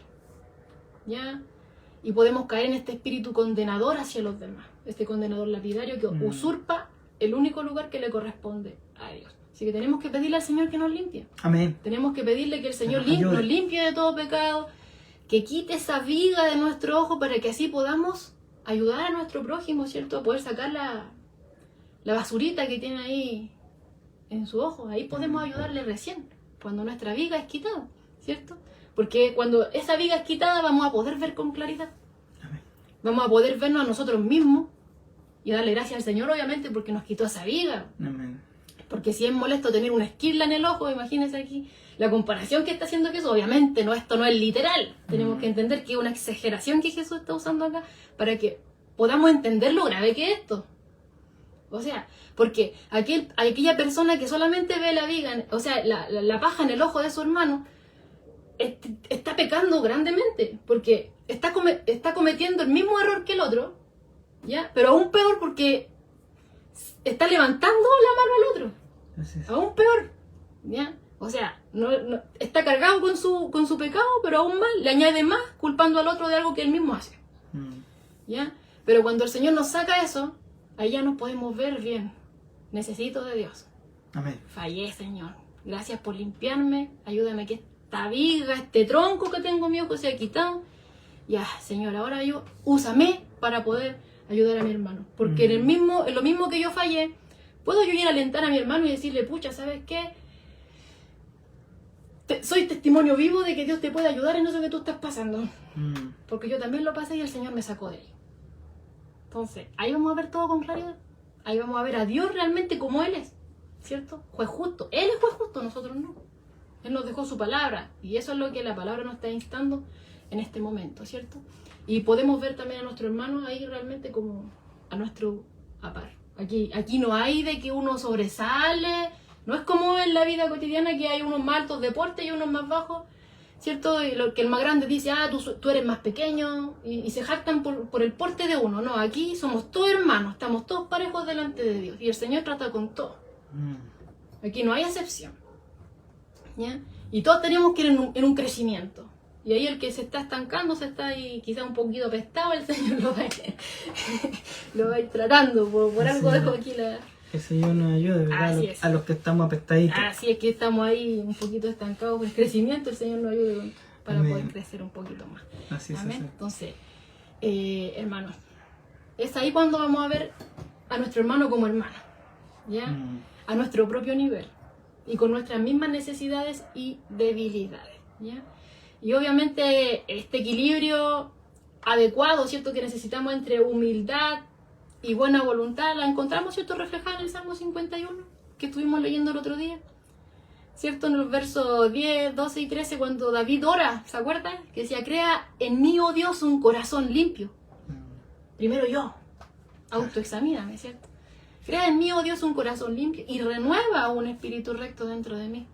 ¿Ya? Y podemos caer en este espíritu condenador hacia los demás. Este condenador lapidario que usurpa el único lugar que le corresponde a Dios. Así que tenemos que pedirle al Señor que nos limpie. Amén. Tenemos que pedirle que el Señor nos limpie de todo pecado, que quite esa viga de nuestro ojo para que así podamos ayudar a nuestro prójimo, ¿cierto? A poder sacar la basurita que tiene ahí en su ojo. Ahí podemos ayudarle recién, cuando nuestra viga es quitada, ¿cierto? Porque cuando esa viga es quitada vamos a poder ver con claridad. Amén. Vamos a poder vernos a nosotros mismos y darle gracias al Señor, obviamente, porque nos quitó esa viga. Amén. Porque si es molesto tener una esquirla en el ojo, imagínense aquí la comparación que está haciendo Jesús. Obviamente esto no es literal. Tenemos que entender que es una exageración que Jesús está usando acá para que podamos entender lo grave que es esto. O sea, porque aquella persona que solamente ve la viga, o sea, la paja en el ojo de su hermano, está pecando grandemente, porque está cometiendo el mismo error que el otro, ¿ya? Pero aún peor porque está levantando la mano al otro. Aún peor, ¿ya? O sea, no, está cargado con su pecado, pero aún más, le añade más culpando al otro de algo que él mismo hace, ¿ya? Pero cuando el Señor nos saca eso, ahí ya nos podemos ver bien. Necesito de Dios. Amén. Fallé, Señor. Gracias por limpiarme. Ayúdame que esta viga, este tronco que tengo en mi ojo sea quitado. Ya, Señor, ahora úsame para poder ayudar a mi hermano. Porque en lo mismo que yo fallé, puedo yo ir a alentar a mi hermano y decirle, pucha, ¿sabes qué? Soy testimonio vivo de que Dios te puede ayudar en eso que tú estás pasando. Porque yo también lo pasé y el Señor me sacó de ahí. Entonces, ahí vamos a ver todo con claridad. Ahí vamos a ver a Dios realmente como Él es, ¿cierto? Juez justo. Él es juez justo, nosotros no. Él nos dejó su palabra y eso es lo que la palabra nos está instando en este momento, ¿cierto? Y podemos ver también a nuestro hermano ahí realmente como a nuestro par. Aquí no hay de que uno sobresale, no es como en la vida cotidiana que hay unos más altos de porte y unos más bajos, ¿cierto? Y lo que el más grande dice, tú eres más pequeño, y se jactan por el porte de uno. No, aquí somos todos hermanos, estamos todos parejos delante de Dios y el Señor trata con todos. Aquí no hay excepción, ¿ya? Y todos tenemos que ir en un crecimiento. Y ahí el que se está estancando, se está ahí quizá un poquito apestado, el Señor lo va a ir tratando. Por algo dejo aquí la... Que el Señor nos ayude, ¿verdad? A los que estamos apestaditos. Así es, que estamos ahí un poquito estancados por el crecimiento, el Señor nos ayude para Amén. poder crecer un poquito más. Así es. Amén. Así. Entonces, hermanos, es ahí cuando vamos a ver a nuestro hermano como hermano, ¿ya? A nuestro propio nivel y con nuestras mismas necesidades y debilidades, ¿ya? Y obviamente este equilibrio adecuado, ¿cierto?, que necesitamos entre humildad y buena voluntad, la encontramos, ¿cierto?, reflejada en el Salmo 51, que estuvimos leyendo el otro día, ¿cierto?, en los versos 10, 12 y 13, cuando David ora, ¿se acuerdan? Que decía, crea en mí, oh Dios, un corazón limpio. Primero yo, autoexamíname, ¿cierto? Crea en mí, oh Dios, un corazón limpio y renueva un espíritu recto dentro de mí.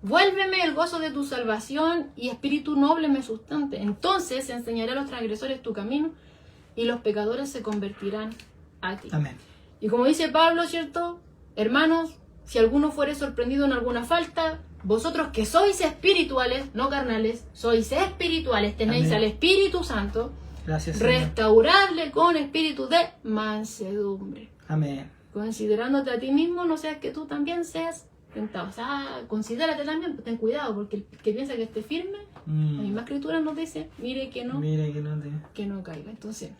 Vuélveme el gozo de tu salvación y espíritu noble me sustente. Entonces enseñaré a los transgresores tu camino y los pecadores se convertirán a ti. Amén. Y como dice Pablo, ¿cierto? Hermanos, si alguno fuere sorprendido en alguna falta, vosotros que sois espirituales, no carnales, sois espirituales, tenéis Amén. al Espíritu Santo, Gracias, Señor. restauradle con espíritu de mansedumbre. Amén. Considerándote a ti mismo, no seas que tú también seas tentado. O sea, considérate también, ten cuidado, porque el que piensa que esté firme, la misma escritura nos dice, mire que no caiga. Entonces,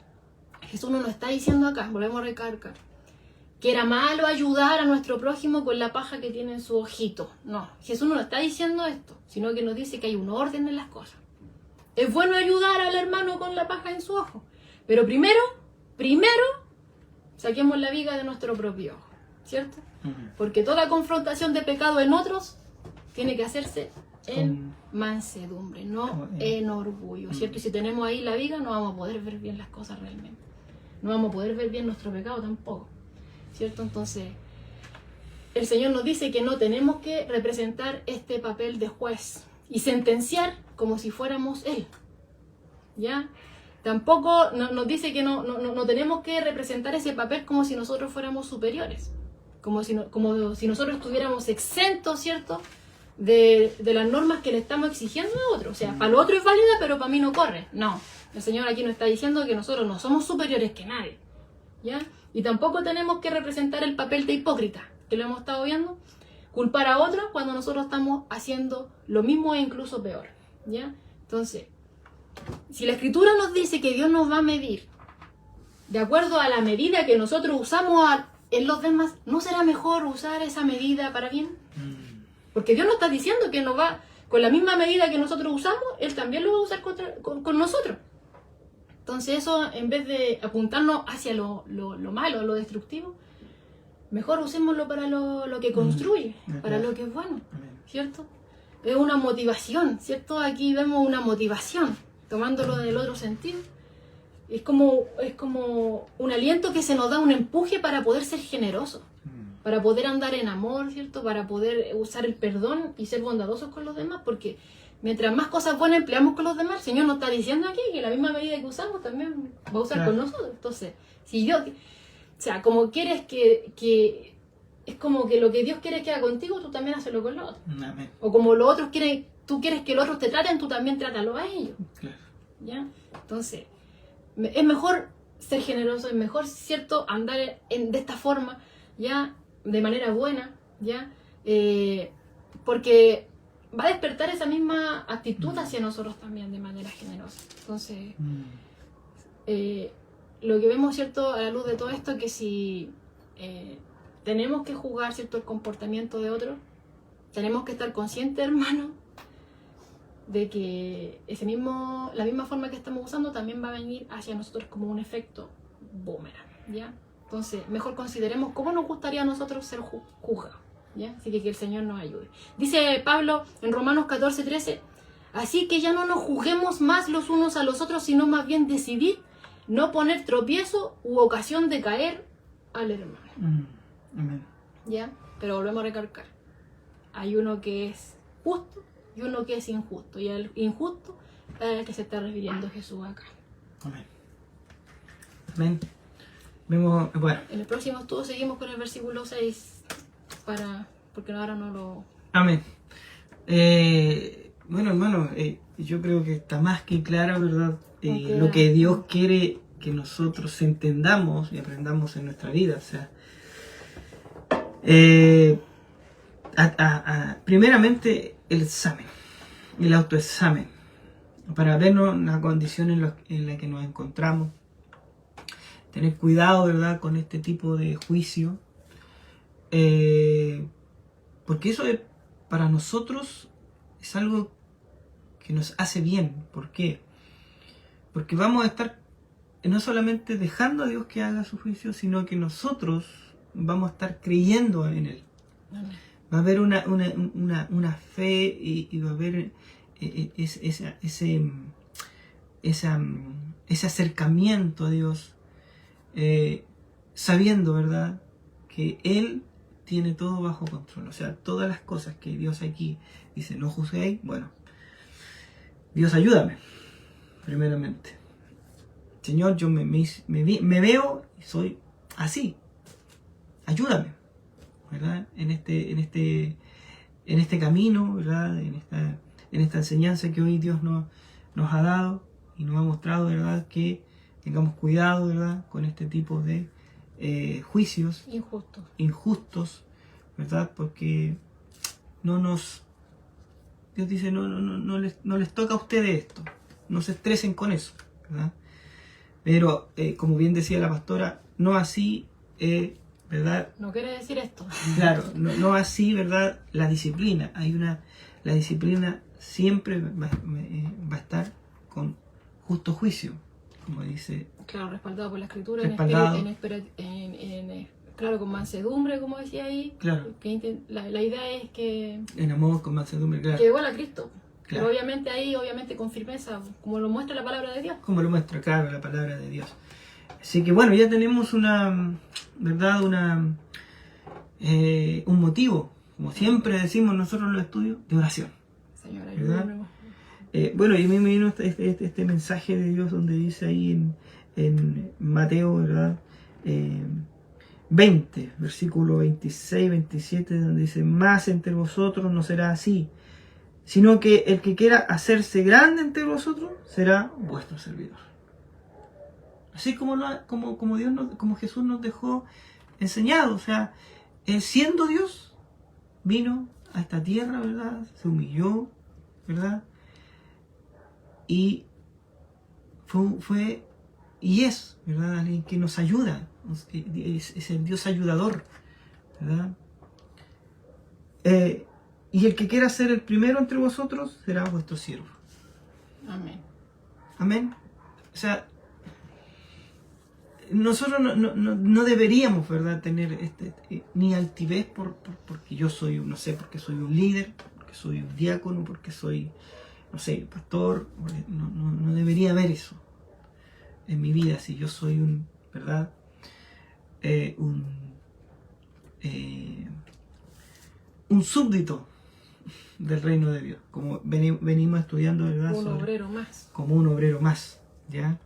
Jesús no nos está diciendo acá, volvemos a recalcar, que era malo ayudar a nuestro prójimo con la paja que tiene en su ojito. No, Jesús no nos está diciendo esto, sino que nos dice que hay un orden en las cosas. Es bueno ayudar al hermano con la paja en su ojo, pero primero, saquemos la viga de nuestro propio ojo, ¿cierto? Porque toda confrontación de pecado en otros tiene que hacerse en mansedumbre, no en orgullo, ¿cierto? Y si tenemos ahí la viga, no vamos a poder ver bien las cosas realmente. No vamos a poder ver bien nuestro pecado tampoco, ¿cierto? Entonces, el Señor nos dice que no tenemos que representar este papel de juez y sentenciar como si fuéramos Él, ¿ya? Tampoco nos dice que no tenemos que representar ese papel como si nosotros fuéramos superiores. Como si nosotros estuviéramos exentos, ¿cierto?, de las normas que le estamos exigiendo a otro. O sea, para lo otro es válida, pero para mí no corre. No, el Señor aquí nos está diciendo que nosotros no somos superiores que nadie, ¿ya? Y tampoco tenemos que representar el papel de hipócrita, que lo hemos estado viendo, culpar a otro cuando nosotros estamos haciendo lo mismo e incluso peor, ¿ya? Entonces, si la Escritura nos dice que Dios nos va a medir de acuerdo a la medida que nosotros usamos en los demás, ¿no será mejor usar esa medida para bien? Porque Dios nos está diciendo que nos va, con la misma medida que nosotros usamos, Él también lo va a usar con nosotros. Entonces eso, en vez de apuntarnos hacia lo malo, lo destructivo, mejor usémoslo para lo que construye, para lo que es bueno, ¿cierto? Es una motivación, ¿cierto? Aquí vemos una motivación, tomándolo del otro sentido. Es como un aliento que se nos da, un empuje para poder ser generosos, para poder andar en amor, ¿cierto? Para poder usar el perdón y ser bondadosos con los demás, porque mientras más cosas buenas empleamos con los demás, el Señor nos está diciendo aquí que la misma medida que usamos también va a usar con nosotros. Entonces, si Dios, o sea, como quieres que es como que lo que Dios quiere que haga contigo, tú también hazlo con los otros. Amén. O como los otros tú quieres que los otros te traten, tú también trátalo a ellos. Claro. ¿Ya? Entonces, es mejor ser generoso, es mejor, ¿cierto?, andar de esta forma, ¿ya?, de manera buena, ¿ya? Porque va a despertar esa misma actitud hacia nosotros también de manera generosa. Entonces, lo que vemos, ¿cierto?, a la luz de todo esto, que si tenemos que juzgar, ¿cierto?, el comportamiento de otros, tenemos que estar conscientes, hermano, de que la misma forma que estamos usando también va a venir hacia nosotros como un efecto boomerang, ¿ya? Entonces, mejor consideremos cómo nos gustaría a nosotros ser juzgados, ¿ya? Así que el Señor nos ayude. Dice Pablo en Romanos 14:13, así que ya no nos juzguemos más los unos a los otros, sino más bien decidir no poner tropiezo u ocasión de caer al hermano. Amén. ¿Ya? Pero volvemos a recalcar. Hay uno que es justo y uno que es injusto. Y el injusto es al que se está refiriendo Jesús acá. Amén. Amén. Vemos, bueno. En el próximo estudio seguimos con el versículo 6 porque ahora no lo... Amén. Bueno, hermano, yo creo que está más que claro, ¿verdad? Lo que Dios quiere que nosotros entendamos y aprendamos en nuestra vida. O sea, primeramente el examen, el autoexamen, para vernos la condición en la que nos encontramos. Tener cuidado, ¿verdad?, con este tipo de juicio. Porque eso para nosotros es algo que nos hace bien. ¿Por qué? Porque vamos a estar no solamente dejando a Dios que haga su juicio, sino que nosotros vamos a estar creyendo en Él. Amén. Va a haber una fe y va a haber ese acercamiento a Dios, sabiendo, ¿verdad?, que Él tiene todo bajo control. O sea, todas las cosas que Dios aquí dice, no juzguéis, bueno, Dios ayúdame, primeramente. Señor, yo me veo y soy así. Ayúdame, ¿verdad? En este camino, ¿verdad? En esta enseñanza que hoy Dios nos ha dado y nos ha mostrado, ¿verdad?, que tengamos cuidado, ¿verdad?, con este tipo de juicios injustos, ¿verdad? Porque Dios dice, no les toca a ustedes esto, no se estresen con eso, ¿verdad? Pero, como bien decía la pastora, no así, ¿verdad? No quiere decir esto. Claro, no así, ¿verdad? La disciplina. La disciplina siempre va a estar con justo juicio, como dice. Claro, respaldado por la Escritura, claro, con mansedumbre, como decía ahí. Claro. La idea es que... En amor, con mansedumbre, claro. Que igual a Cristo. Claro. Pero obviamente con firmeza, como lo muestra la palabra de Dios. Como lo muestra, claro, la palabra de Dios. Así que bueno, ya tenemos ¿verdad? Un motivo, como siempre decimos nosotros en los estudios, de oración. Señor, ayúdanos. Bueno, y a mí me vino este mensaje de Dios donde dice ahí en Mateo, ¿verdad? 20, versículo 26, 27, donde dice, más entre vosotros no será así, sino que el que quiera hacerse grande entre vosotros será vuestro servidor. Así como Dios como Jesús nos dejó enseñado, o sea, Él siendo Dios, vino a esta tierra, ¿verdad? Se humilló, ¿verdad? Y fue y es, ¿verdad?, alguien que nos ayuda, es el Dios ayudador, ¿verdad? Y el que quiera ser el primero entre vosotros será vuestro siervo. Amén. Amén. O sea, nosotros no deberíamos, ¿verdad?, tener ni altivez porque yo soy, no sé, porque soy un líder, porque soy un diácono, porque soy, no sé, pastor. No debería haber eso en mi vida si yo soy ¿verdad?, un súbdito del reino de Dios, como venimos estudiando, ¿verdad? Obrero más. Como un obrero más, ¿ya?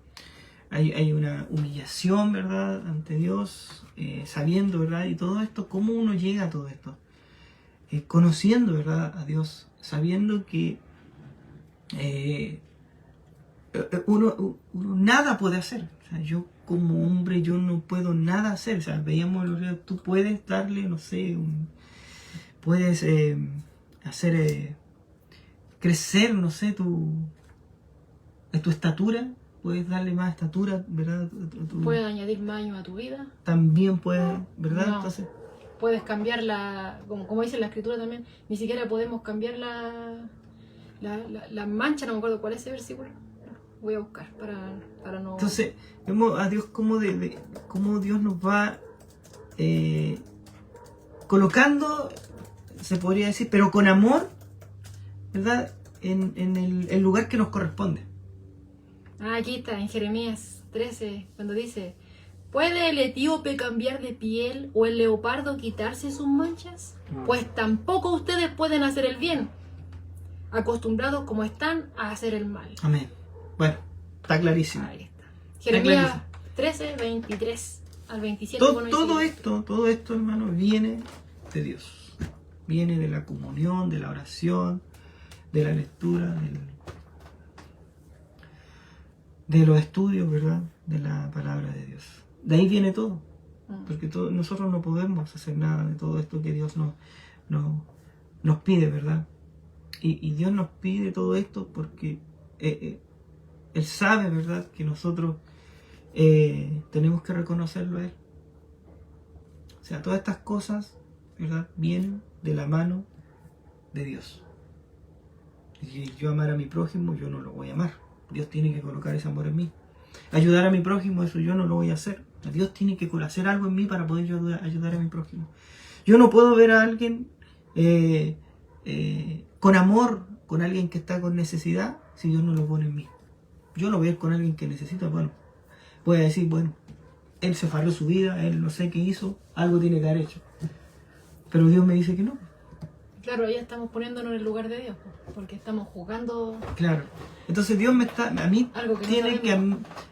Hay una humillación, ¿verdad?, ante Dios, sabiendo, ¿verdad?, y todo esto, ¿cómo uno llega a todo esto? Conociendo, ¿verdad?, a Dios, sabiendo que uno nada puede hacer. O sea, yo como hombre yo no puedo nada hacer. O sea, veíamos los videos, tú puedes darle, no sé, puedes hacer crecer, no sé, tu estatura, puedes darle más estatura, ¿verdad? Puedes añadir más años a tu vida. También puedes, ¿verdad? No. Entonces, Puedes cambiar como dice la escritura también, ni siquiera podemos cambiar la mancha, no me acuerdo cuál es ese versículo. Voy a buscar para no... Entonces, vemos a Dios como cómo Dios nos va colocando, se podría decir, pero con amor, ¿verdad? En el lugar que nos corresponde. Aquí está, en Jeremías 13, cuando dice: ¿puede el etíope cambiar de piel o el leopardo quitarse sus manchas? Pues tampoco ustedes pueden hacer el bien, acostumbrados como están a hacer el mal. Amén. Bueno, está clarísimo. Ahí está. Jeremías 13, 23 al 27. Todo esto, hermano, viene de Dios. Viene de la comunión, de la oración, de la lectura, de los estudios, ¿verdad? De la palabra de Dios. De ahí viene todo. Porque nosotros no podemos hacer nada de todo esto que Dios nos pide, ¿verdad? Y Dios nos pide todo esto porque Él sabe, ¿verdad?, que nosotros tenemos que reconocerlo a Él. O sea, todas estas cosas, ¿verdad?, vienen de la mano de Dios. Y si yo amar a mi prójimo, yo no lo voy a amar. Dios tiene que colocar ese amor en mí. Ayudar a mi prójimo, eso yo no lo voy a hacer. Dios tiene que hacer algo en mí para poder yo ayudar a mi prójimo. Yo no puedo ver a alguien con amor, con alguien que está con necesidad, si Dios no lo pone en mí. Yo no voy a ir con alguien que necesita, bueno, voy a decir, bueno, él se farró su vida, él no sé qué hizo, algo tiene que haber hecho. Pero Dios me dice que no. Claro, ahí estamos poniéndonos en el lugar de Dios, porque estamos jugando. Claro. Entonces Dios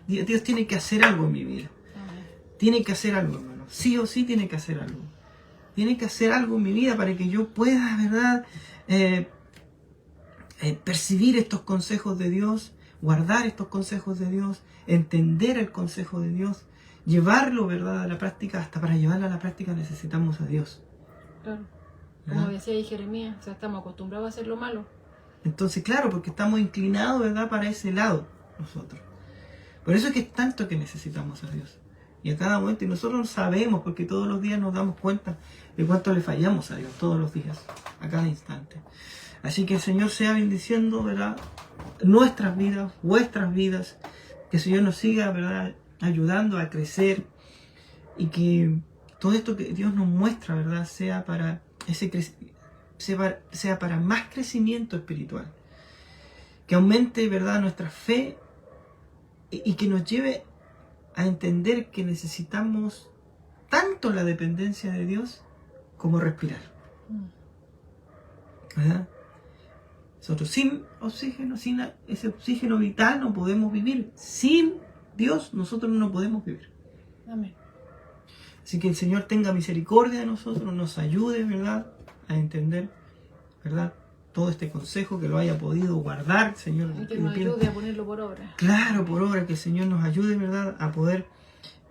Dios tiene que hacer algo en mi vida. Tiene que hacer algo, hermano. Sí o sí tiene que hacer algo. Tiene que hacer algo en mi vida para que yo pueda, ¿verdad?, percibir estos consejos de Dios, guardar estos consejos de Dios, entender el consejo de Dios, llevarlo, ¿verdad?, a la práctica. Hasta para llevarlo a la práctica necesitamos a Dios. Claro. Como decía ahí Jeremías, o sea, estamos acostumbrados a hacer lo malo. Entonces, claro, porque estamos inclinados, ¿verdad?, para ese lado nosotros. Por eso es que es tanto que necesitamos a Dios. Y a cada momento, y nosotros sabemos, porque todos los días nos damos cuenta de cuánto le fallamos a Dios, todos los días, a cada instante. Así que el Señor sea bendiciendo, ¿verdad?, nuestras vidas, vuestras vidas, que el Señor nos siga, ¿verdad?, ayudando a crecer, y que todo esto que Dios nos muestra, ¿verdad?, sea para sea para más crecimiento espiritual, que aumente, ¿verdad?, nuestra fe, y que nos lleve a entender que necesitamos tanto la dependencia de Dios como respirar, ¿verdad? Nosotros sin oxígeno, sin ese oxígeno vital, no podemos vivir. Sin Dios nosotros no podemos vivir. Amén. Así que el Señor tenga misericordia de nosotros, nos ayude, ¿verdad?, a entender, ¿verdad?, todo este consejo, que lo haya podido guardar, Señor. Y que nos ayude a ponerlo por obra. Claro, por obra, que el Señor nos ayude, ¿verdad?, a poder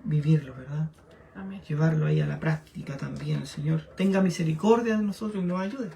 vivirlo, ¿verdad? Amén. Llevarlo ahí a la práctica también, el Señor. Tenga misericordia de nosotros y nos ayude.